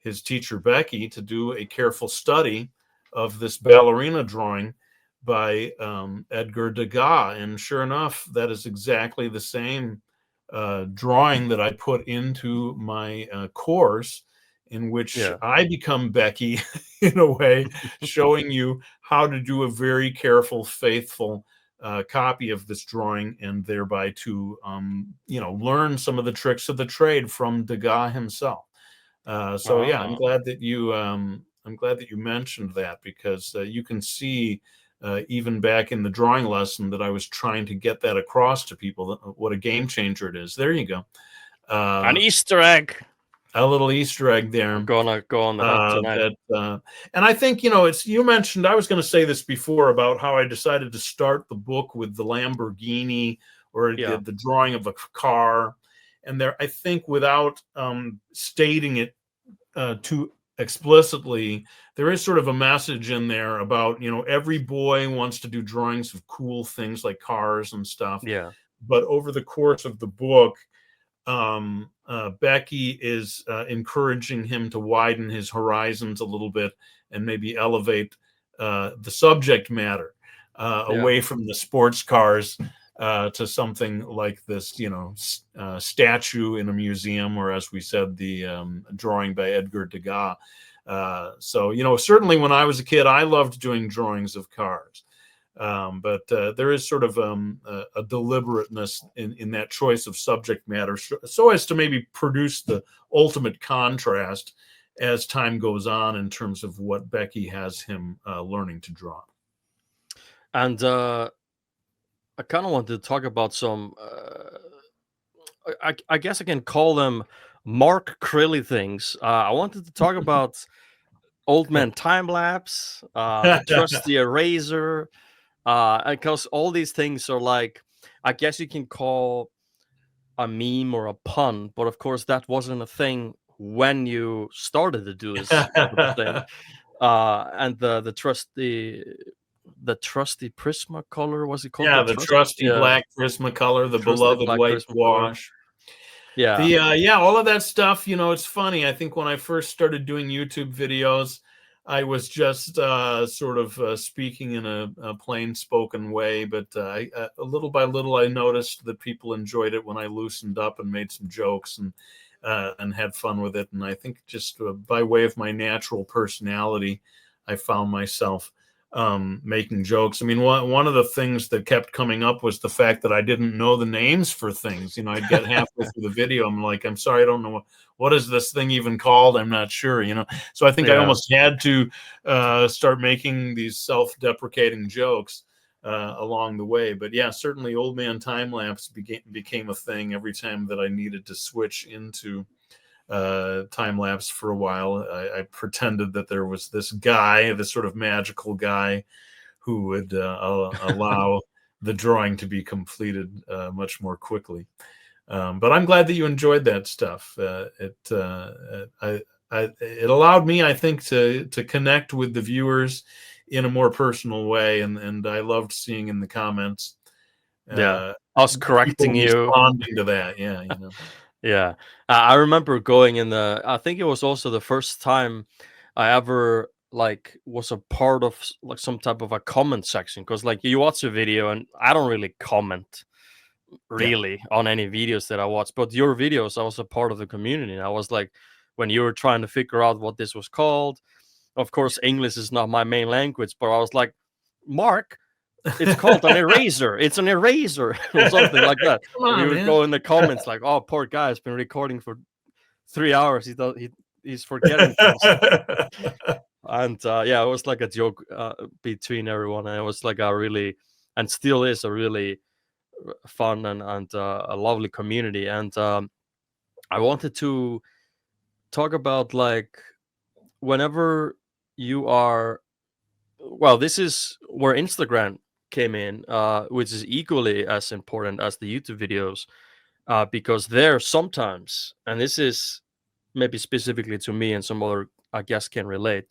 his teacher Becky to do a careful study of this ballerina drawing by Edgar Degas. And sure enough, that is exactly the same drawing that I put into my course. in which Yeah. I become Becky in a way, showing you how to do a very careful, faithful copy of this drawing, and thereby to learn some of the tricks of the trade from Degas himself. So yeah, Ah. I'm glad that you mentioned that, because you can see even back in the drawing lesson that I was trying to get that across to people, what a game changer it is. There you go. An Easter egg. A little Easter egg there. I'm gonna go on the hunt tonight. And I think, you mentioned, I was going to say this before about how I decided to start the book with the Lamborghini, or the drawing of a car. And there, I think, without stating it too explicitly, there is sort of a message in there about, every boy wants to do drawings of cool things like cars and stuff. Yeah. But over the course of the book, Becky is encouraging him to widen his horizons a little bit and maybe elevate the subject matter away from the sports cars to something like this, statue in a museum, or, as we said, the drawing by Edgar Degas. So, certainly when I was a kid, I loved doing drawings of cars. But there is sort of a deliberateness in that choice of subject matter, so as to maybe produce the ultimate contrast as time goes on in terms of what Becky has him learning to draw. And I kind of want to talk about some. I guess I can call them Mark Crilley things. I wanted to talk about Old Man Time Lapse, the Trusty Eraser, because all these things are like, I guess you can call a meme or a pun, but of course that wasn't a thing when you started to do this sort of thing. And the trusty prisma color, was it called? Yeah, the trusty black prisma color, the beloved white gouache. Yeah. All of that stuff, it's funny. I think when I first started doing YouTube videos, I was just sort of speaking in a plain spoken way, but little by little, I noticed that people enjoyed it when I loosened up and made some jokes and had fun with it. And I think just by way of my natural personality, I found myself making jokes. I mean, one of the things that kept coming up was the fact that I didn't know the names for things. I'd get halfway through the video, I'm like, I'm sorry, I don't know what is this thing even called. I'm not sure. So I think I almost had to start making these self-deprecating jokes along the way. But yeah, certainly Old Man Time Lapse became a thing every time that I needed to switch into time lapse for a while. I pretended that there was this guy, this sort of magical guy, who would allow the drawing to be completed much more quickly. But I'm glad that you enjoyed that stuff. It allowed me, I think, to connect with the viewers in a more personal way, and I loved seeing in the comments. Us correcting you, responding to that. Yeah, I remember going in I think it was also the first time I ever was a part of like some type of a comment section, because like you watch a video and I don't really comment really on any videos that I watch, but your videos, I was a part of the community. And I was like, when you were trying to figure out what this was called, of course English is not my main language, but I was like, Mark, it's called an eraser. It's an eraser or something like that. And you would go in the comments like, "Oh, poor guy has been recording for 3 hours. He's forgetting things." And it was like a joke between everyone, and it was like a really, and still is a really fun and a lovely community. And I wanted to talk about like whenever you are, well, this is where Instagram came in, which is equally as important as the YouTube videos, because there sometimes, and this is maybe specifically to me and some other I guess can relate,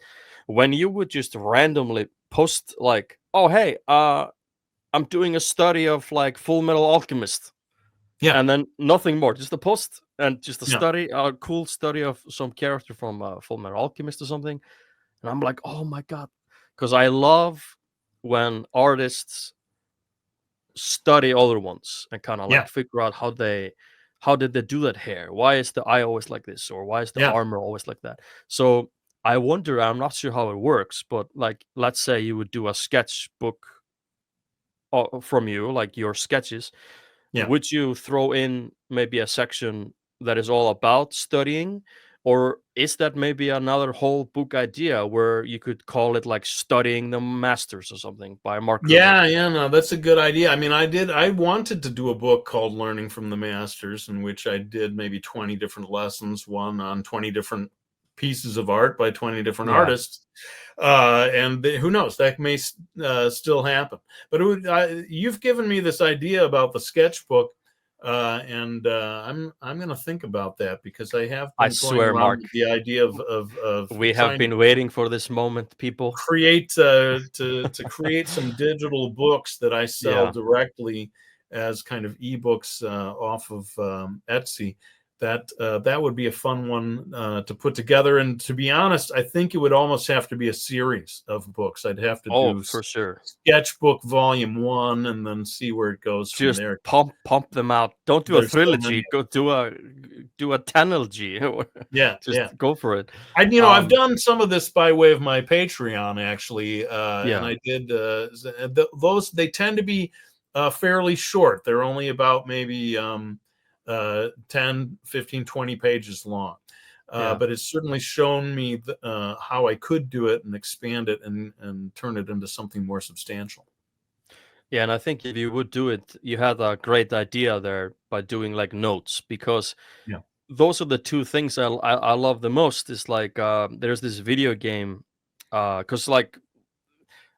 when you would just randomly post like, "Oh hey, I'm doing a study of like Full Metal Alchemist," and then nothing more, just a post and just a study, a cool study of some character from Full Metal Alchemist or something, and I'm like, oh my god, because I love when artists study other ones and kind of like figure out how they how did they do that hair? Why is the eye always like this, or why is the Yeah. armor always like that? So I wonder. I'm not sure how it works, but like, let's say you would do a sketchbook from you, like your sketches. Yeah. Would you throw in maybe a section that is all about studying? Or is that maybe another whole book idea where you could call it like Studying the Masters or something by Mark Crilley? Yeah, yeah, no, that's a good idea. I mean, I wanted to do a book called Learning from the Masters, in which I did maybe 20 different lessons, one on 20 different pieces of art by 20 different Yeah, artists. And who knows, that may still happen. But you've given me this idea about the sketchbook, and I'm going to think about that, because I have I been toying swear, around Mark, with the idea of we have trying to been waiting for this moment, people. create to create some digital books that I sell Yeah. directly as kind of ebooks off of Etsy. That would be a fun one to put together. And to be honest, I think it would almost have to be a series of books. I'd have to Oh, do for sure. sketchbook volume 1 and then see where it goes from Just there. pump them out. Don't do a There's so many. trilogy. Go do a tenology. Yeah, Just yeah. go for it. I've Um, done some of this by way of my Patreon, actually, and yeah, I did those. They tend to be fairly short. They're only about maybe 10, 15, 20 pages long. yeah. But it's certainly shown me how I could do it and expand it and turn it into something more substantial. Yeah, and I think if you would do it, you had a great idea there by doing like notes, because Yeah. those are the two things I love the most. Is like there's this video game, because like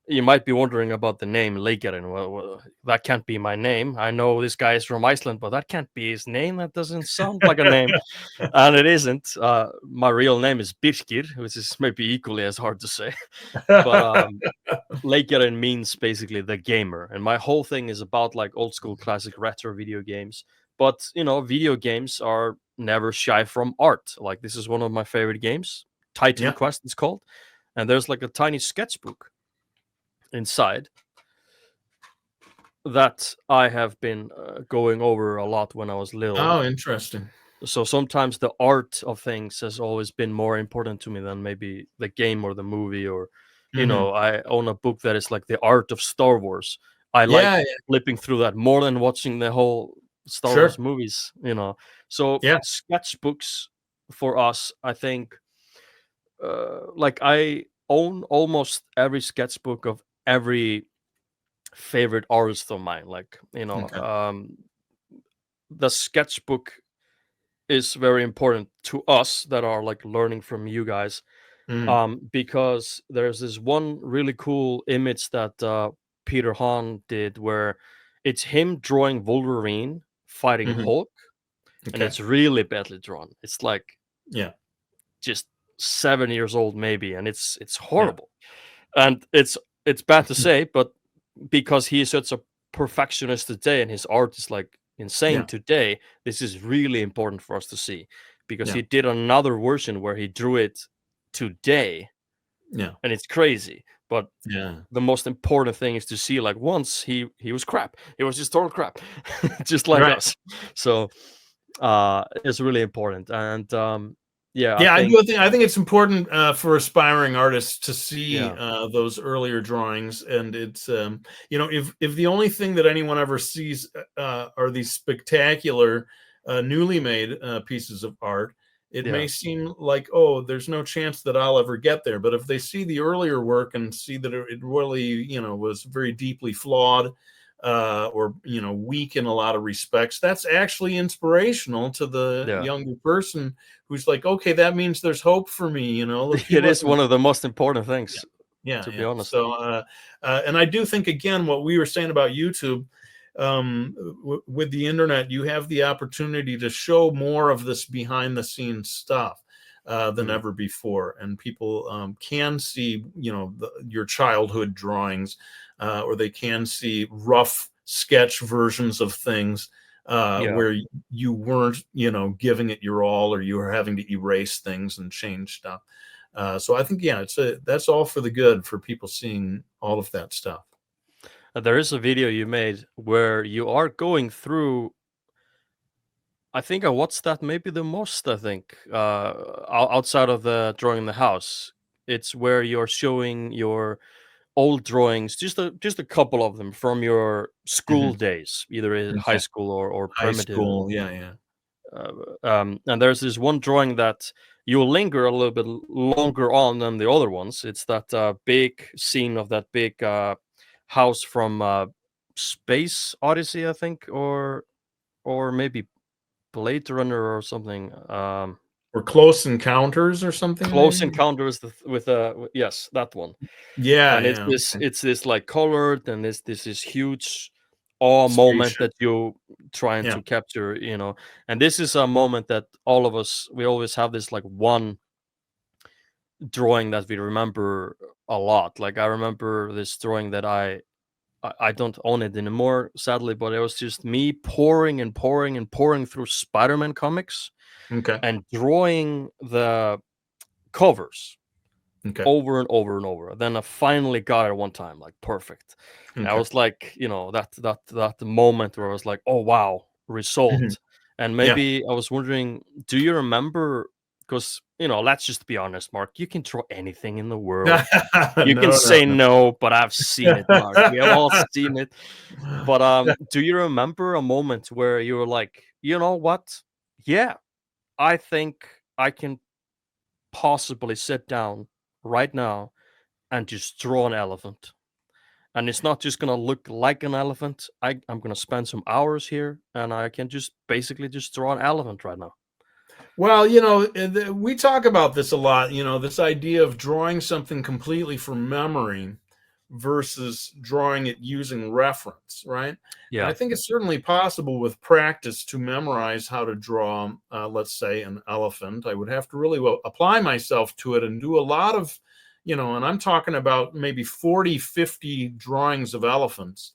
you might be wondering about the name Leikjarinn. Well, that can't be my name. I know this guy is from Iceland, but that can't be his name. That doesn't sound like a name, and it isn't. My real name is Birkir, which is maybe equally as hard to say. But Leikjarinn means basically the gamer, and my whole thing is about like old school classic retro video games. But video games are never shy from art. Like, this is one of my favorite games. Titan Yeah. Quest is called, and there's like a tiny sketchbook inside that I have been going over a lot when I was little. Oh, interesting. So sometimes the art of things has always been more important to me than maybe the game or the movie, or Hmm. I own a book that is like the art of Star Wars. I like Yeah, yeah, flipping through that more than watching the whole Star sure. Wars movies. So Yeah. sketchbooks for us, I think, like, I own almost every sketchbook of every favorite artist of mine. Like, Okay. the sketchbook is very important to us that are like learning from you guys, Hmm. because there's this one really cool image that Peter Hahn did, where it's him drawing Wolverine fighting Hmm. Hulk, and Okay. it's really badly drawn. It's like Yeah. just 7 years old maybe, and it's Yeah. horrible. And it's bad to say, but because he is such a perfectionist today and his art is like insane Yeah. today, this is really important for us to see, because Yeah. he did another version where he drew it today, Yeah. and it's crazy. But Yeah. the most important thing is to see, like, once he was crap. He was just total crap, just like Right. us. So it's really important. And yeah, I Yeah, think, I think it's important for aspiring artists to see yeah, those earlier drawings, and it's if the only thing that anyone ever sees are these spectacular newly made pieces of art, it yeah, may seem like, oh, there's no chance that I'll ever get there. But if they see the earlier work and see that it really was very deeply flawed, or weak in a lot of respects, that's actually inspirational to the yeah. younger person who's like, okay, that means there's hope for me. Look, he It is wasn't. one of the most important Yeah, things, yeah, to be yeah. honest. So, and I do think, again, what we were saying about YouTube, with the internet, you have the opportunity to show more of this behind the scenes stuff than Mm, ever before, and people can see, your childhood drawings, or they can see rough sketch versions of things yeah. where you weren't, giving it your all, or you were having to erase things and change stuff. So I think, yeah, that's all for the good for people seeing all of that stuff. There is a video you made where you are going through, I think I watched that maybe the most. I think outside of the drawing the house, it's where you're showing your old drawings, just a couple of them from your school Mhm. days, either in high Okay. school or High primitive. school. Yeah, yeah. And there's this one drawing that you'll linger a little bit longer on than the other ones. It's that big scene of that big house from Space Odyssey, I think, or maybe Blade Runner or something. Or Close Encounters or something, Close maybe? Encounters with yes, that one. Yeah, And it's yeah. this Okay. it's this like colored, and this is huge awe moment Spaceship. that you trying Yeah. to capture, and this is a moment that all of us, we always have this like one drawing that we remember a lot. Like I remember this drawing that I don't own it anymore, sadly, but it was just me pouring and pouring and pouring through Spider-Man comics Okay. and drawing the covers Okay. over and over and over. Then I finally got it one time, like perfect. And I Okay. was like, that moment where I was like, oh wow, Mhm. result. And Yeah. maybe I was wondering, do you remember? Because let's just be honest, Mark. You can draw anything in the world. You can No, say no, no, but I've seen it, Mark. We have all no. seen it. But do you remember a moment where you were like, you know what? Yeah, I think I can possibly sit down right now and just draw an elephant. And it's not just gonna look like an elephant. I'm gonna spend some hours here, and I can just basically just draw an elephant right now. Well, we talk about this a lot, this idea of drawing something completely from memory versus drawing it using reference, right? And I Yeah, think it's certainly possible with practice to memorize how to draw, let's say, an elephant. I would have to really well apply myself to it and do a lot of, and I'm talking about maybe 40, 50 drawings of elephants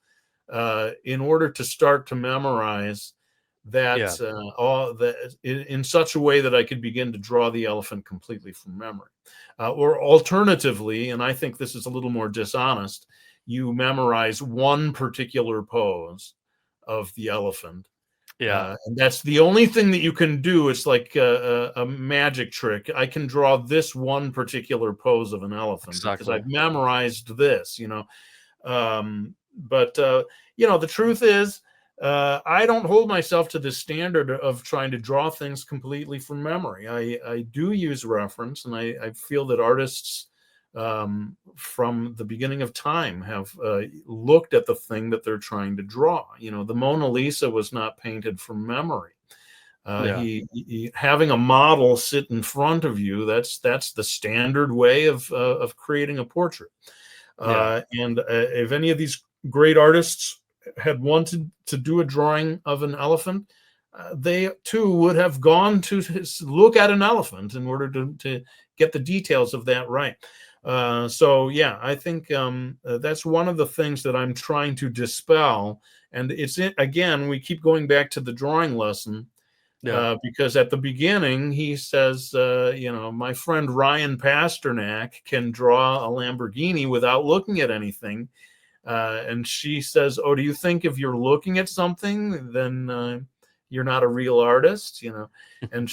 in order to start to memorize yeah, that all that in such a way that I could begin to draw the elephant completely from memory. Or alternatively, and I think this is a little more dishonest, you memorize one particular pose of the elephant. yeah, And that's the only thing that you can do. It's like a magic trick. I can draw this one particular pose of an elephant because exactly. I've memorized this. But the truth is, I don't hold myself to the standard of trying to draw things completely from memory. I do use reference, and I feel that artists from the beginning of time have looked at the thing that they're trying to draw. The Mona Lisa was not painted from memory. Yeah, He having a model sit in front of you, that's the standard way of creating a portrait. yeah, And if any of these great artists had wanted to do a drawing of an elephant, they too would have gone to look at an elephant in order to get the details of that right. So yeah, I think that's one of the things that I'm trying to dispel. And again, we keep going back to the drawing lesson yeah, because at the beginning he says, my friend Ryan Pasternak can draw a Lamborghini without looking at anything. And she says, "Oh, do you think if you're looking at something, then you're not a real artist?" And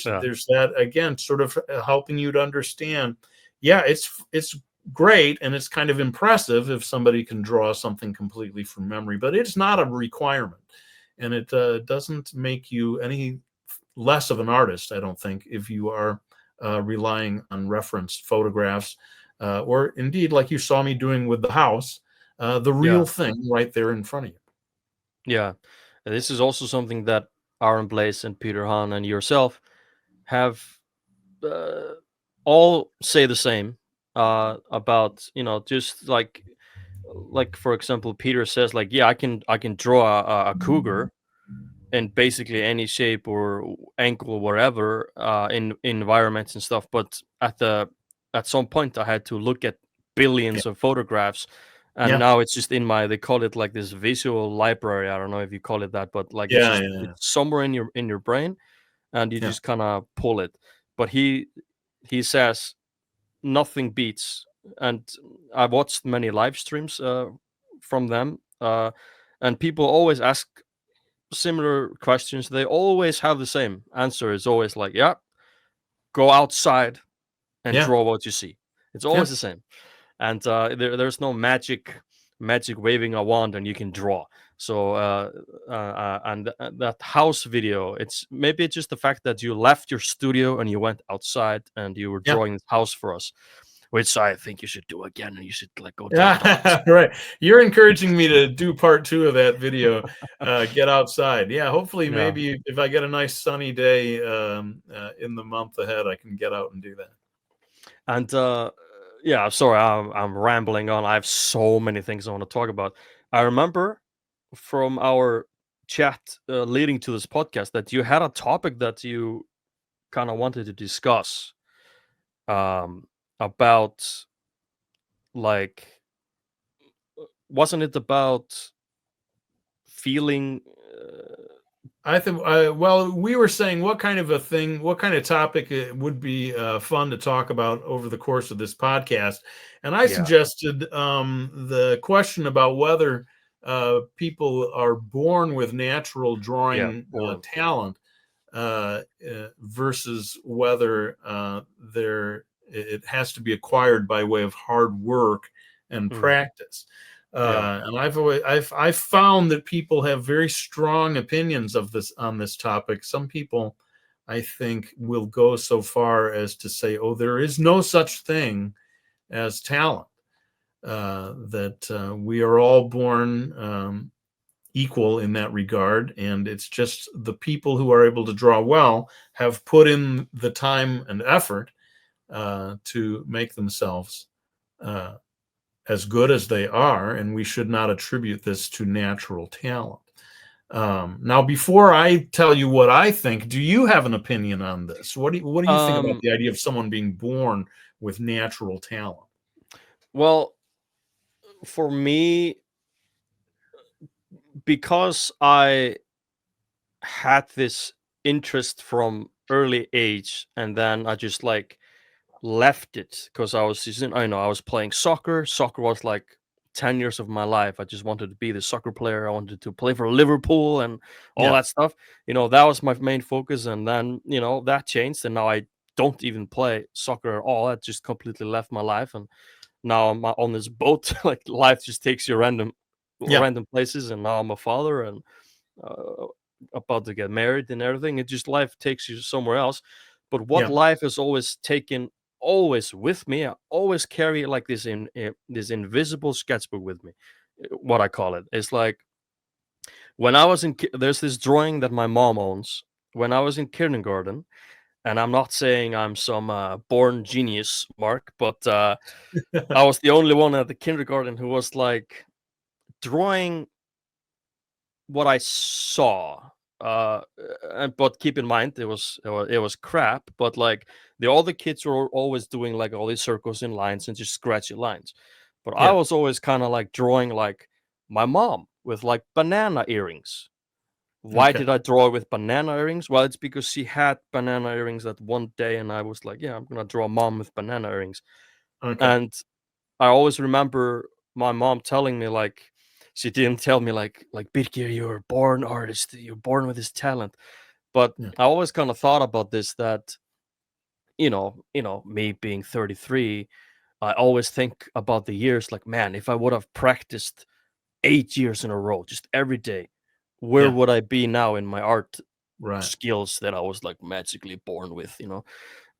yeah, there's that again, sort of helping you to understand. Yeah, it's great and it's kind of impressive if somebody can draw something completely from memory, but it's not a requirement, and it doesn't make you any less of an artist, I don't think, if you are relying on reference photographs, or indeed, like you saw me doing with the house, the yeah, real thing right there in front of you. yeah. And this is also something that Aaron Blaze and Peter Hahn and yourself have uh, all say the same about, just like for example, Peter says like, yeah, I can draw a cougar in basically any shape or ankle, whatever, in environments and stuff. But at some point, I had to look at Yeah, billions of photographs, and yeah, now it's just in my. They call it like this visual library. I don't know if you call it that, but like yeah, yeah, it's somewhere in your brain, and you yeah, just kind of pull it. But he says nothing beats, and I watched many live streams from them, and people always ask similar questions, they always have the same answer. It's always like, yeah, go outside and Yeah. draw what you see. It's Yeah. always the same. And there's no magic waving a wand and you can draw. So that house video, it's maybe just the fact that you left your studio and you went outside and you were Yeah. drawing this house for us, which I think you should do again, and you should like go draw dogs. Yeah. Right. You're encouraging me to do part 2 of that video. Get outside. Yeah. Hopefully, Yeah. maybe if I get a nice sunny day in the month ahead, I can get out and do that. And yeah, sorry, I'm rambling on. I have so many things I want to talk about. I remember from our chat leading to this podcast that you had a topic that you kind of wanted to discuss about, like, wasn't it about feeling? I think, well, we were saying what kind of topic it would be fun to talk about over the course of this podcast. And I Yeah. suggested the question about whether people are born with natural drawing talent versus whether it has to be acquired by way of hard work and practice. And I've found that people have very strong opinions on this topic. Some people, I think, will go so far as to say, "Oh, there is no such thing as talent. That we are all born equal in that regard, and it's just the people who are able to draw well have put in the time and effort to make themselves as good as they are, and we should not attribute this to natural talent." Now, before I tell you what I think, do you have an opinion on this? What do you think about the idea of someone being born with natural talent? Well, for me, because I had this interest from early age, and then I just like left it because I was I was playing soccer. Soccer was like 10 years of my life. I just wanted to be the soccer player. I wanted to play for Liverpool and all that stuff. That was my main focus. And then, that changed. And now I don't even play soccer at all. I just completely left my life. And now I'm on this boat. Like, life just takes you random places. And now I'm a father and about to get married and everything. It just, life takes you somewhere else. But what life has always taken with me, I always carry like this this invisible sketchbook with me. What I call it, it's like when I was there's this drawing that my mom owns. When I was in kindergarten, and I'm not saying I'm some born genius, Mark, but I was the only one at the kindergarten who was like drawing what I saw. But keep in mind, it was crap. But like all the kids were always doing like all these circles and lines and just scratchy lines. But I was always kind of like drawing like my mom with like banana earrings. Why did I draw with banana earrings? Well, it's because she had banana earrings that one day, and I was like, yeah, I'm gonna draw mom with banana earrings. And I always remember my mom telling me, like, she didn't tell me like Birgir, you're a born artist, you're born with this talent. But I always kind of thought about this, that me being 33, I always think about the years like, man, if I would have practiced 8 years in a row, just every day, where would I be now in my art skills that I was like magically born with,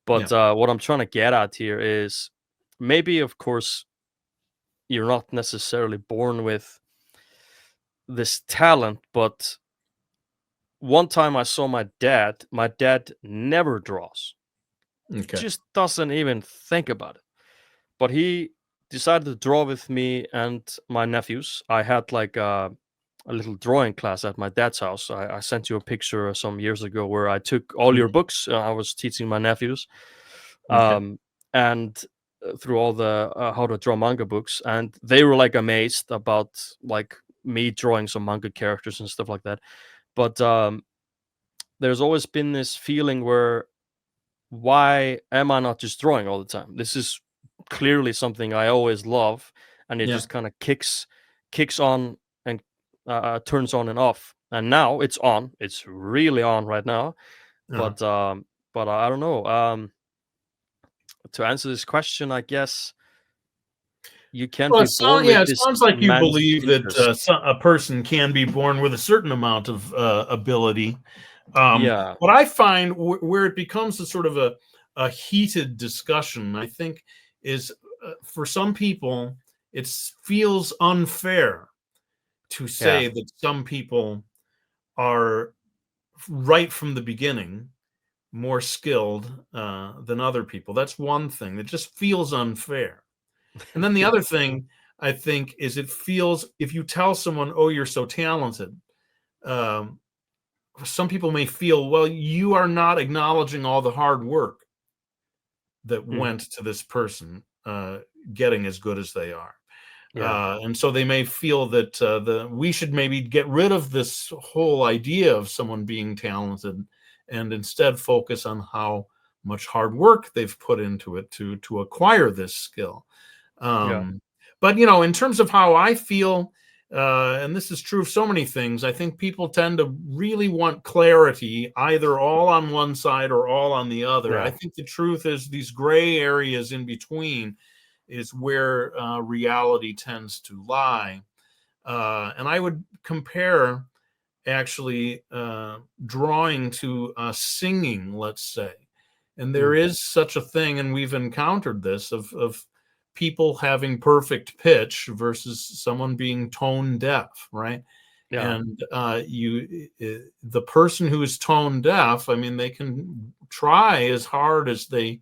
But what I'm trying to get at here is, maybe, of course, you're not necessarily born with this talent, but one time I saw my dad never draws. Just doesn't even think about it. But he decided to draw with me and my nephews. I had like a little drawing class at my dad's house. I sent you a picture some years ago where I took all your books. I was teaching my nephews. And through all the how to draw manga books, and they were like amazed about like me drawing some manga characters and stuff like that. But there's always been this feeling where, why am I not just drawing all the time? This is clearly something I always love, and it just kind of kicks on and turns on and off and now it's on. It's really on right now. Uh, But I don't know. To answer this question, I guess you can't well, be born with it this sounds like you immense believe that interest. a person can be born with a certain amount of ability. Yeah, What I find where it becomes a sort of a heated discussion, I think, is for some people, it feels unfair to yeah, say that some people are right from the beginning more skilled than other people. That's one thing that just feels unfair. And then the yeah, other thing I think is it feels if you tell someone, "Oh, you're so talented," um, some people may feel, "Well, you are not acknowledging all the hard work that mm, went to this person getting as good as they are." yeah, And so they may feel that we should maybe get rid of this whole idea of someone being talented and instead focus on how much hard work they've put into it to acquire this skill. yeah, Um, but in terms of how I feel, and this is true of so many things, I think people tend to really want clarity, either all on one side or all on the other. I yeah, think the truth is these gray areas in between is where reality tends to lie. And I would compare actually drawing to singing, let's say. And there mm, is such a thing, and we've encountered this of people having perfect pitch versus someone being tone deaf, right? yeah, And the person who is tone deaf, I mean, they can try as hard as they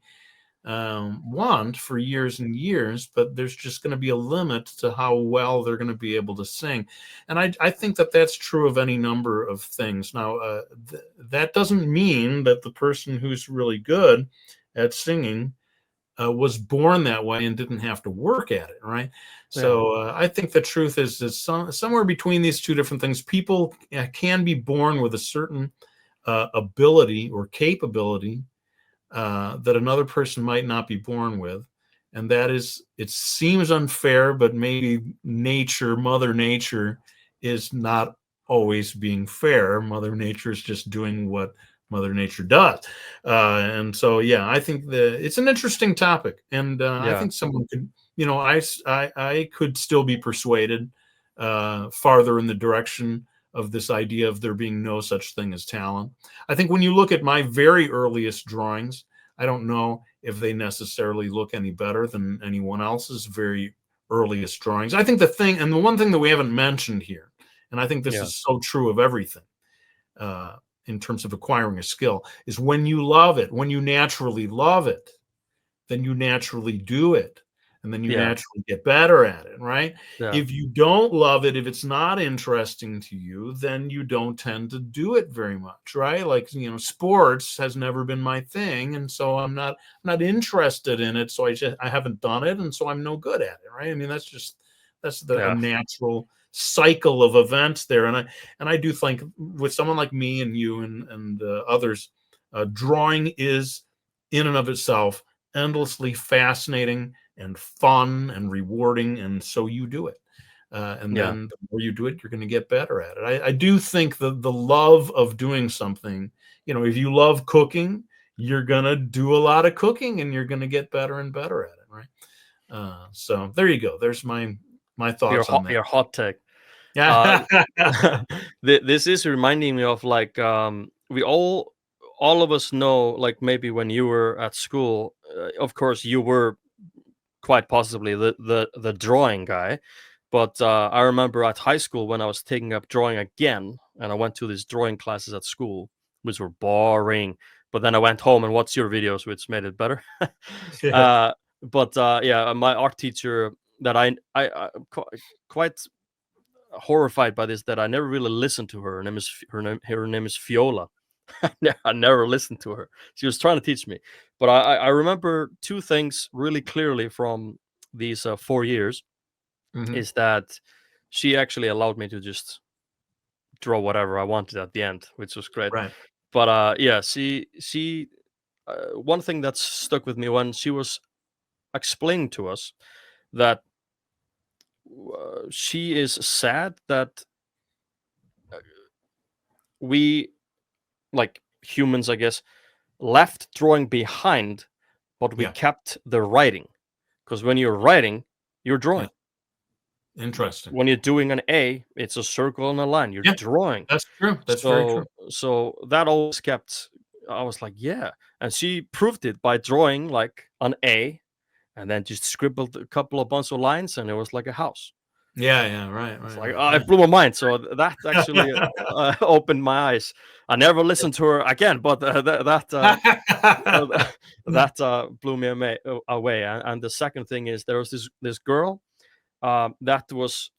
want for years and years, but there's just going to be a limit to how well they're going to be able to sing. And I think that that's true of any number of things. Now, that doesn't mean that the person who's really good at singing was born that way and didn't have to work at it, right? yeah, So I think the truth is somewhere between these two different things. People can be born with a certain ability or capability that another person might not be born with. And that is, it seems unfair, but maybe Mother Nature, is not always being fair. Mother Nature is just doing what Mother Nature does. And so, yeah, I think it's an interesting topic. And I yeah, think someone could, I could still be persuaded farther in the direction of this idea of there being no such thing as talent. I think when you look at my very earliest drawings, I don't know if they necessarily look any better than anyone else's very earliest drawings. I think the one thing that we haven't mentioned here, and I think this yeah, is so true of everything uh, in terms of acquiring a skill, is when you love it, when you naturally love it, then you naturally do it, and then you yeah, naturally get better at it, right? yeah, If you don't love it, if it's not interesting to you, then you don't tend to do it very much, right? Like, sports has never been my thing, and so I'm not interested in it, so I haven't done it, and so I'm no good at it, right? I mean, that's a yeah, natural cycle of events there. And I do think with someone like me and you and others, drawing is in and of itself endlessly fascinating and fun and rewarding, and so you do it. And yeah, then the more you do it, you're going to get better at it. I do think the love of doing something, if you love cooking, you're going to do a lot of cooking and you're going to get better and better at it, right? So there you go. There's my thoughts on that. your hot take. Uh, Yeah. this is reminding me of like we all of us know, like maybe when you were at school, of course you were quite possibly the drawing guy, but I remember at high school when I was taking up drawing again, and I went to these drawing classes at school, which were boring. But then I went home and watched your videos, which made it better. Yeah. uh, but yeah, my art teacher that quite horrified by this, that I never really listened to her. Her name is Fiola. I never listened to her. She was trying to teach me, but I remember two things really clearly from these 4 years. Mhm. Is that she actually allowed me to just draw whatever I wanted at the end, which was great. Right. But yeah, she one thing that stuck with me when she was explaining to us that she is sad that we, like humans, I guess, left drawing behind, but we Yeah. kept the writing. Because when you're writing, you're Yeah. drawing. Interesting. When you're doing an A, it's a circle and a line. You're Yeah. drawing. That's true. That's very true. So that always kept. I was like, yeah, and she proved it by drawing like an A, and then just scribbled a couple of bunch of lines, and it was like a house. Yeah. Yeah. Right. It's Right. like, Right. oh, it blew my mind. So that actually opened my eyes. I never listened to her again, but that blew me away. And the second thing is there was this girl that was.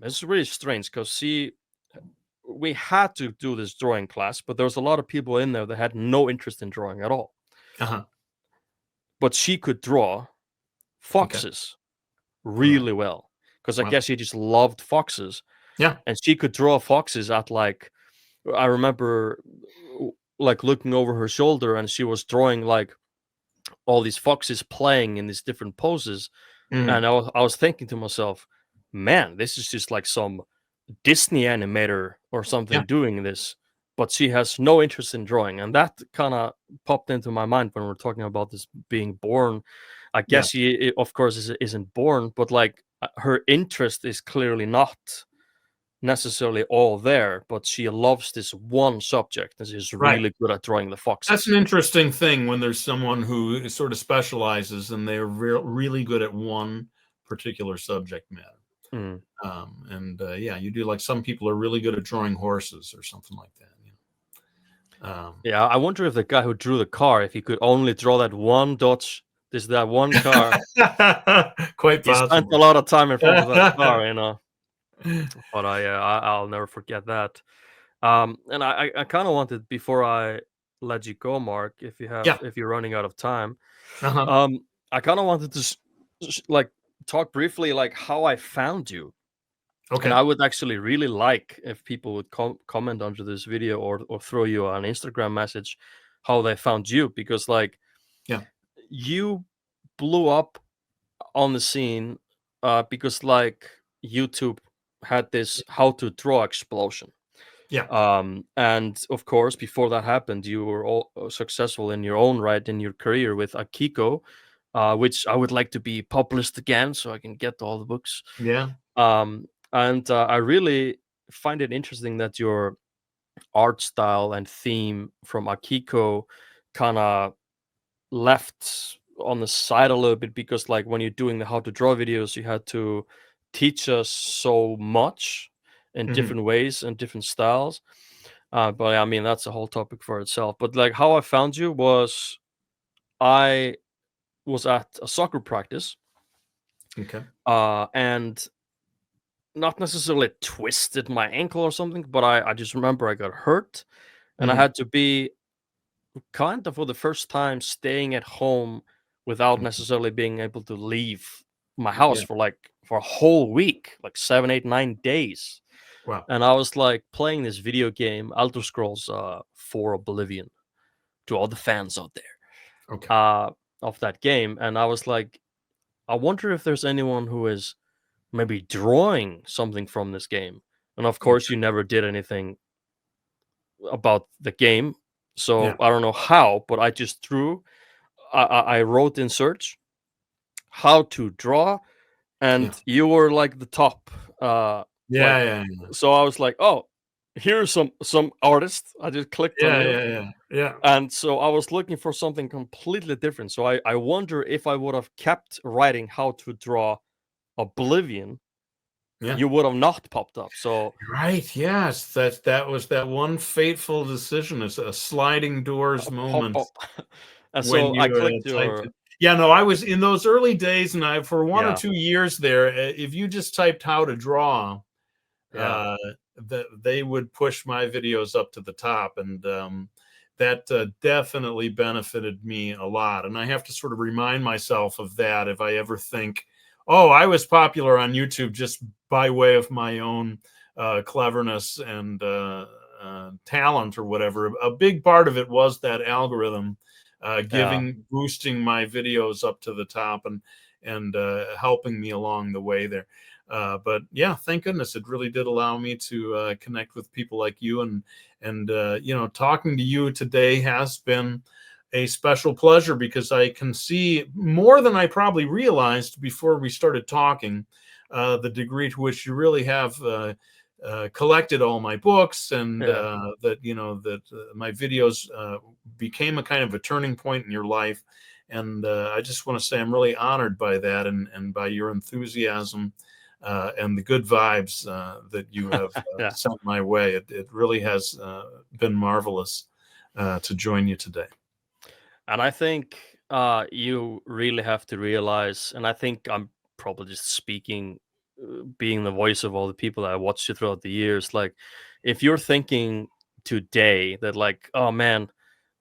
It's really strange because we had to do this drawing class, but there was a lot of people in there that had no interest in drawing at all. Uh-huh. But she could draw Okay. foxes All right. really well because I Wow. guess she just loved foxes, Yeah. and she could draw foxes at like I remember like looking over her shoulder, and she was drawing like all these foxes playing in these different poses, Mhm. and I was thinking to myself, man, this is just like some Disney animator or Yeah. something doing this, but she has no interest in drawing, and that kind of popped into my mind when we're talking about this being born. I Yeah. guess of course, isn't born, but like her interest is clearly not necessarily all there, but she loves this one subject and she's Right. really good at drawing the That's foxes. an interesting thing when there's someone who sort of specializes and they're really good at one particular subject matter. Mm. Yeah, you do like some people are really good at drawing horses or something like that. Yeah, I wonder if the guy who drew the car, if he could only draw that one Dodge, that one car, Quite he spent a possibly. lot of time in front of that car. But I'll never forget that. And I kind of wanted, before I let you go, Mark, Yeah. if you're running out of time, Uh-huh. I kind of wanted to like talk briefly like how I found you. And Okay. I would actually really like if people would comment under this video, or throw you an Instagram message how they found you, because like Yeah. you blew up on the scene because like YouTube had this how to draw explosion. Yeah. And of course, before that happened, you were all successful in your own right in your career with Akiko, which I would like to be published again so I can get all the books. Yeah. And I really find it interesting that your art style and theme from Akiko kind of left on the side a little bit, because like when you're doing the how to draw videos, you had to teach us so much in Mhm. different ways and different styles. But I mean, that's a whole topic for itself. But like how I found you was I was at a soccer practice, Okay. and not necessarily twisted my ankle or something, but I just remember I got hurt, and I Mhm. had to be kind of for the first time staying at home without Mhm. necessarily being able to leave my house Yeah. for a whole week, like 7, 8, 9 days. Wow. And I was like playing this video game, Elder Scrolls 4 Oblivion, to all the fans out Okay. there of that game. And I was like, I wonder if there's anyone who is maybe drawing something from this game. And of course, Okay. you never did anything about the game. Yeah. So I don't know how, but I just drew. I wrote in search how to draw, Yeah. and you were like the top. Like, Yeah. Yeah. Yeah. so I was like, oh, here's some artist. I just clicked on Yeah. you, Yeah. Yeah. Yeah. and so I was looking for something completely different. So I wonder if I would have kept writing how to draw Oblivion, Yeah. you would have not popped up. So Right. Yes. That was that one fateful decision. It's a sliding doors pop moment up, and when so I you clicked typed your it. Yeah. No, I was in those early days, and I for 1 or yeah 2 years there. If you just typed how to draw, yeah uh, that they would push my videos up to the top, and that definitely benefited me a lot. And I have to sort of remind myself of that if I ever think, oh, I was popular on YouTube just by way of my own cleverness and talent or whatever. A big part of it was that algorithm yeah boosting my videos up to the top. and helping me along the way there. But yeah, thank goodness it really did allow me to connect with people like you, and talking to you today has been a special pleasure, because I can see more than I probably realized before we started talking, the degree to which you really have collected all my books, and Yeah. that my videos became a kind of a turning point in your life. And I just want to say I'm really honored by that, and by your enthusiasm and the good vibes that you have Yeah. sent my way. It really has been marvelous to join you today. And I think you really have to realize, and I think I'm probably just speaking, being the voice of all the people that I watched you throughout the years. Like, if you're thinking today that, like, oh man,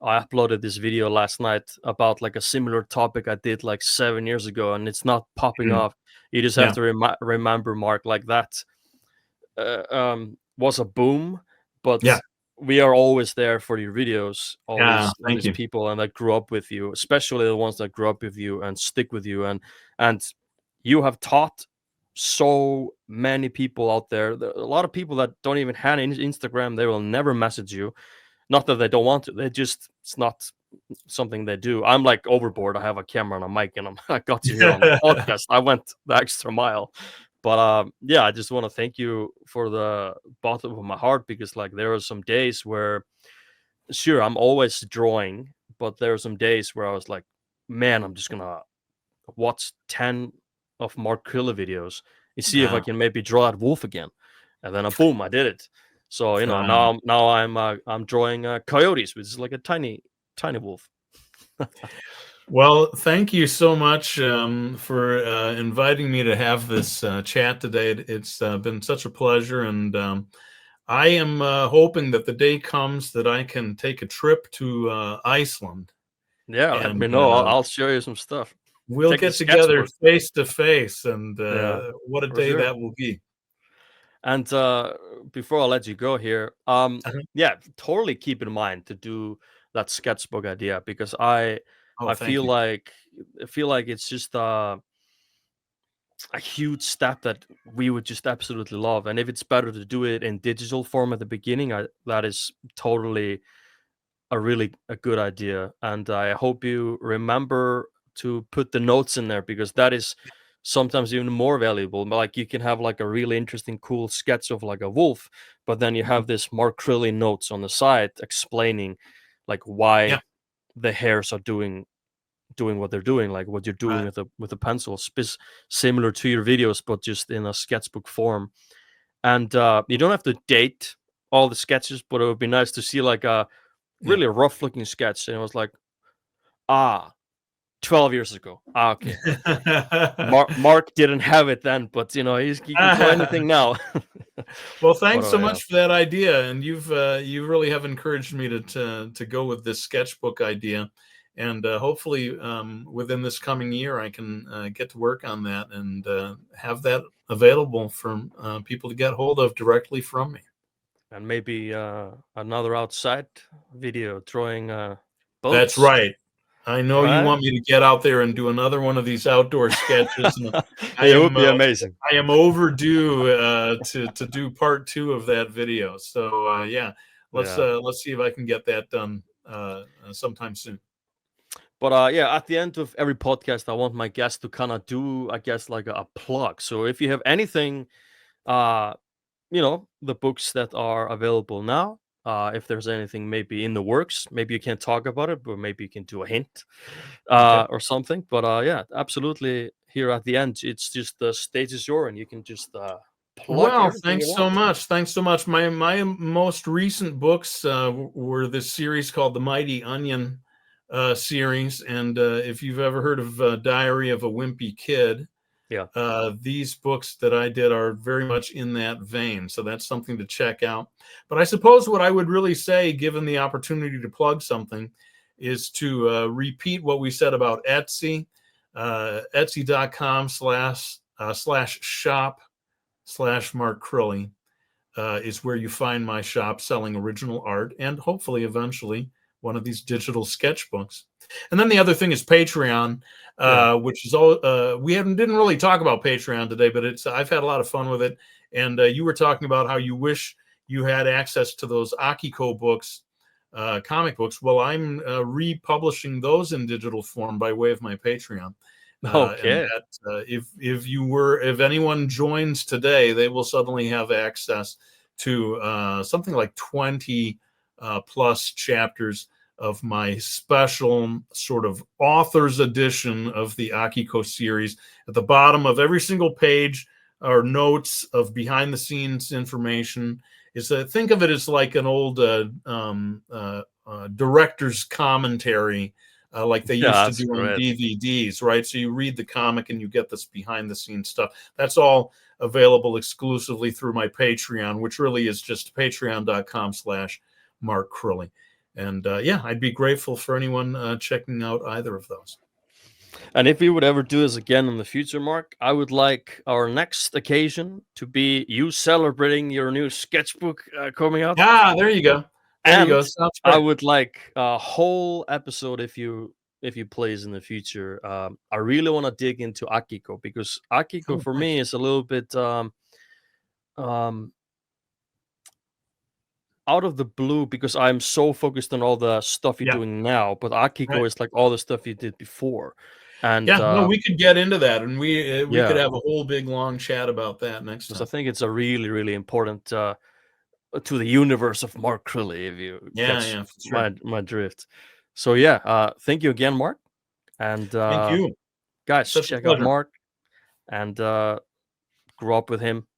I uploaded this video last night about like a similar topic I did like 7 years ago, and it's not popping Mm, off. You just have yeah, to remember, Mark, like that was a boom, yeah, but we are always there for your videos, yeah. all Thank these you. people and that grew up with you, especially the ones that grew up with you and stick with you, and you have taught so many people out there. There are a lot of people that don't even have Instagram. They will never message you. Not that they don't want to. They just, it's not something they do. I'm like overboard. I have a camera and a mic, and I got you here on the podcast. I went the extra mile. But yeah, I just want to thank you for the bottom of my heart, because like there are some days where, sure, I'm always drawing, but there are some days where I was like, man, I'm just gonna watch 10 of Mark Crilley videos and see if I Yeah. can maybe draw that wolf again. And then boom, I did it. So Uh, now I'm drawing coyotes, which is like a tiny wolf. well, thank you so much for inviting me to have this chat today. It's been such a pleasure, and I am hoping that the day comes that I can take a trip to Iceland, Yeah, let and me know. I'll show you some stuff. we'll Take the get together sketchbook. face to face. And Yeah, what a for day sure. that will be. And before I let you go here, Uh-huh. yeah, totally keep in mind to do that sketchbook idea, because Oh, I thank feel you. like it's just a huge step that we would just absolutely love. And if it's better to do it in digital form at the beginning, that is totally a good idea. And I hope you remember to put the notes in there, because that is sometimes even more valuable. Like, you can have like a really interesting, cool sketch of like a wolf, but then you Mhm. have this Mark Crilley notes on the side explaining like Yeah. why the hairs are doing what they're doing, like what you're doing Right. with the pencil, similar to your videos, but just in a sketchbook form. And you don't have to date all the sketches, but it would be nice to see like a Yeah. really rough looking sketch, and it was like, ah, 12 years ago. Ah, okay. Mark didn't have it then, but he can draw anything now. Well, But thanks so yeah, much for that idea, and you really have encouraged me to go with this sketchbook idea, and hopefully within this coming year I can get to work on that, and have that available for people to get hold of directly from me. and maybe another outside video drawing That's boats, right. I know you right? want me to get out there and do another one of these outdoor sketches, and I It would am be amazing. overdue to do part two of that video. So yeah, Yeah. let's see if I can get that done sometime soon. But yeah, at the end of every podcast, I want my guests to kind of do, I guess, like a plug. So if you have anything, uh, the books that are available now, if there's anything maybe in the works, maybe you can't talk about it, but maybe you can do a hint Okay. or something. But yeah, absolutely. Here at the end, it's just the stage is yours, and you can just plug Well, everything you thanks so want. much. Thanks so much. My most recent books were this series called the Mighty Onion series, and if you've ever heard of Diary of a Wimpy Kid, Yeah. these books that I did are very much in that vein. So that's something to check out. But I suppose what I would really say, given the opportunity to plug something, is to repeat what we said about Etsy. Etsy.com/shop/Mark Crilley is where you find my shop selling original art, and hopefully eventually one of these digital sketchbooks. And then the other thing is Patreon, which is all we didn't really talk about Patreon today, but I've had a lot of fun with it. And you were talking about how you wish you had access to those Akiko books, comic books. Well, I'm republishing those in digital form by way of my Patreon. Okay. And that, if anyone joins today, they will suddenly have access to something like 20 plus chapters of my special sort of author's edition of the Akiko series. At the bottom of every single page are notes of behind the scenes information. Think of it as like an old director's commentary, like they used to do on DVDs, right? So you read the comic and you get this behind the scenes stuff. That's all available exclusively through my Patreon, which really is just patreon.com/Mark Crilley. And I'd be grateful for anyone checking out either of those. And if we would ever do this again in the future, Mark, I would like our next occasion to be you celebrating your new sketchbook coming out. Ah, there you go. There you go. Sounds great. I would like a whole episode if you please in the future. I really want to dig into Akiko, because Akiko for me is a little bit out of the blue, because I'm so focused on all the stuff you're doing now. But Akiko is like all the stuff you did before. And we could get into that, and we could have a whole big long chat about that next time. I think it's a really, really important to the universe of Mark Crilley, if you catch my drift. So thank you again, Mark. And thank you, guys. Check out Mark and grow up with him.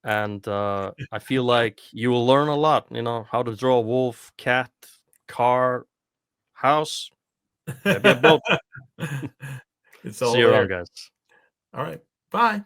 And I feel like you will learn a lot. How to draw a wolf, cat, car, house. Maybe a boat. It's all See you around, guys. All right. Bye.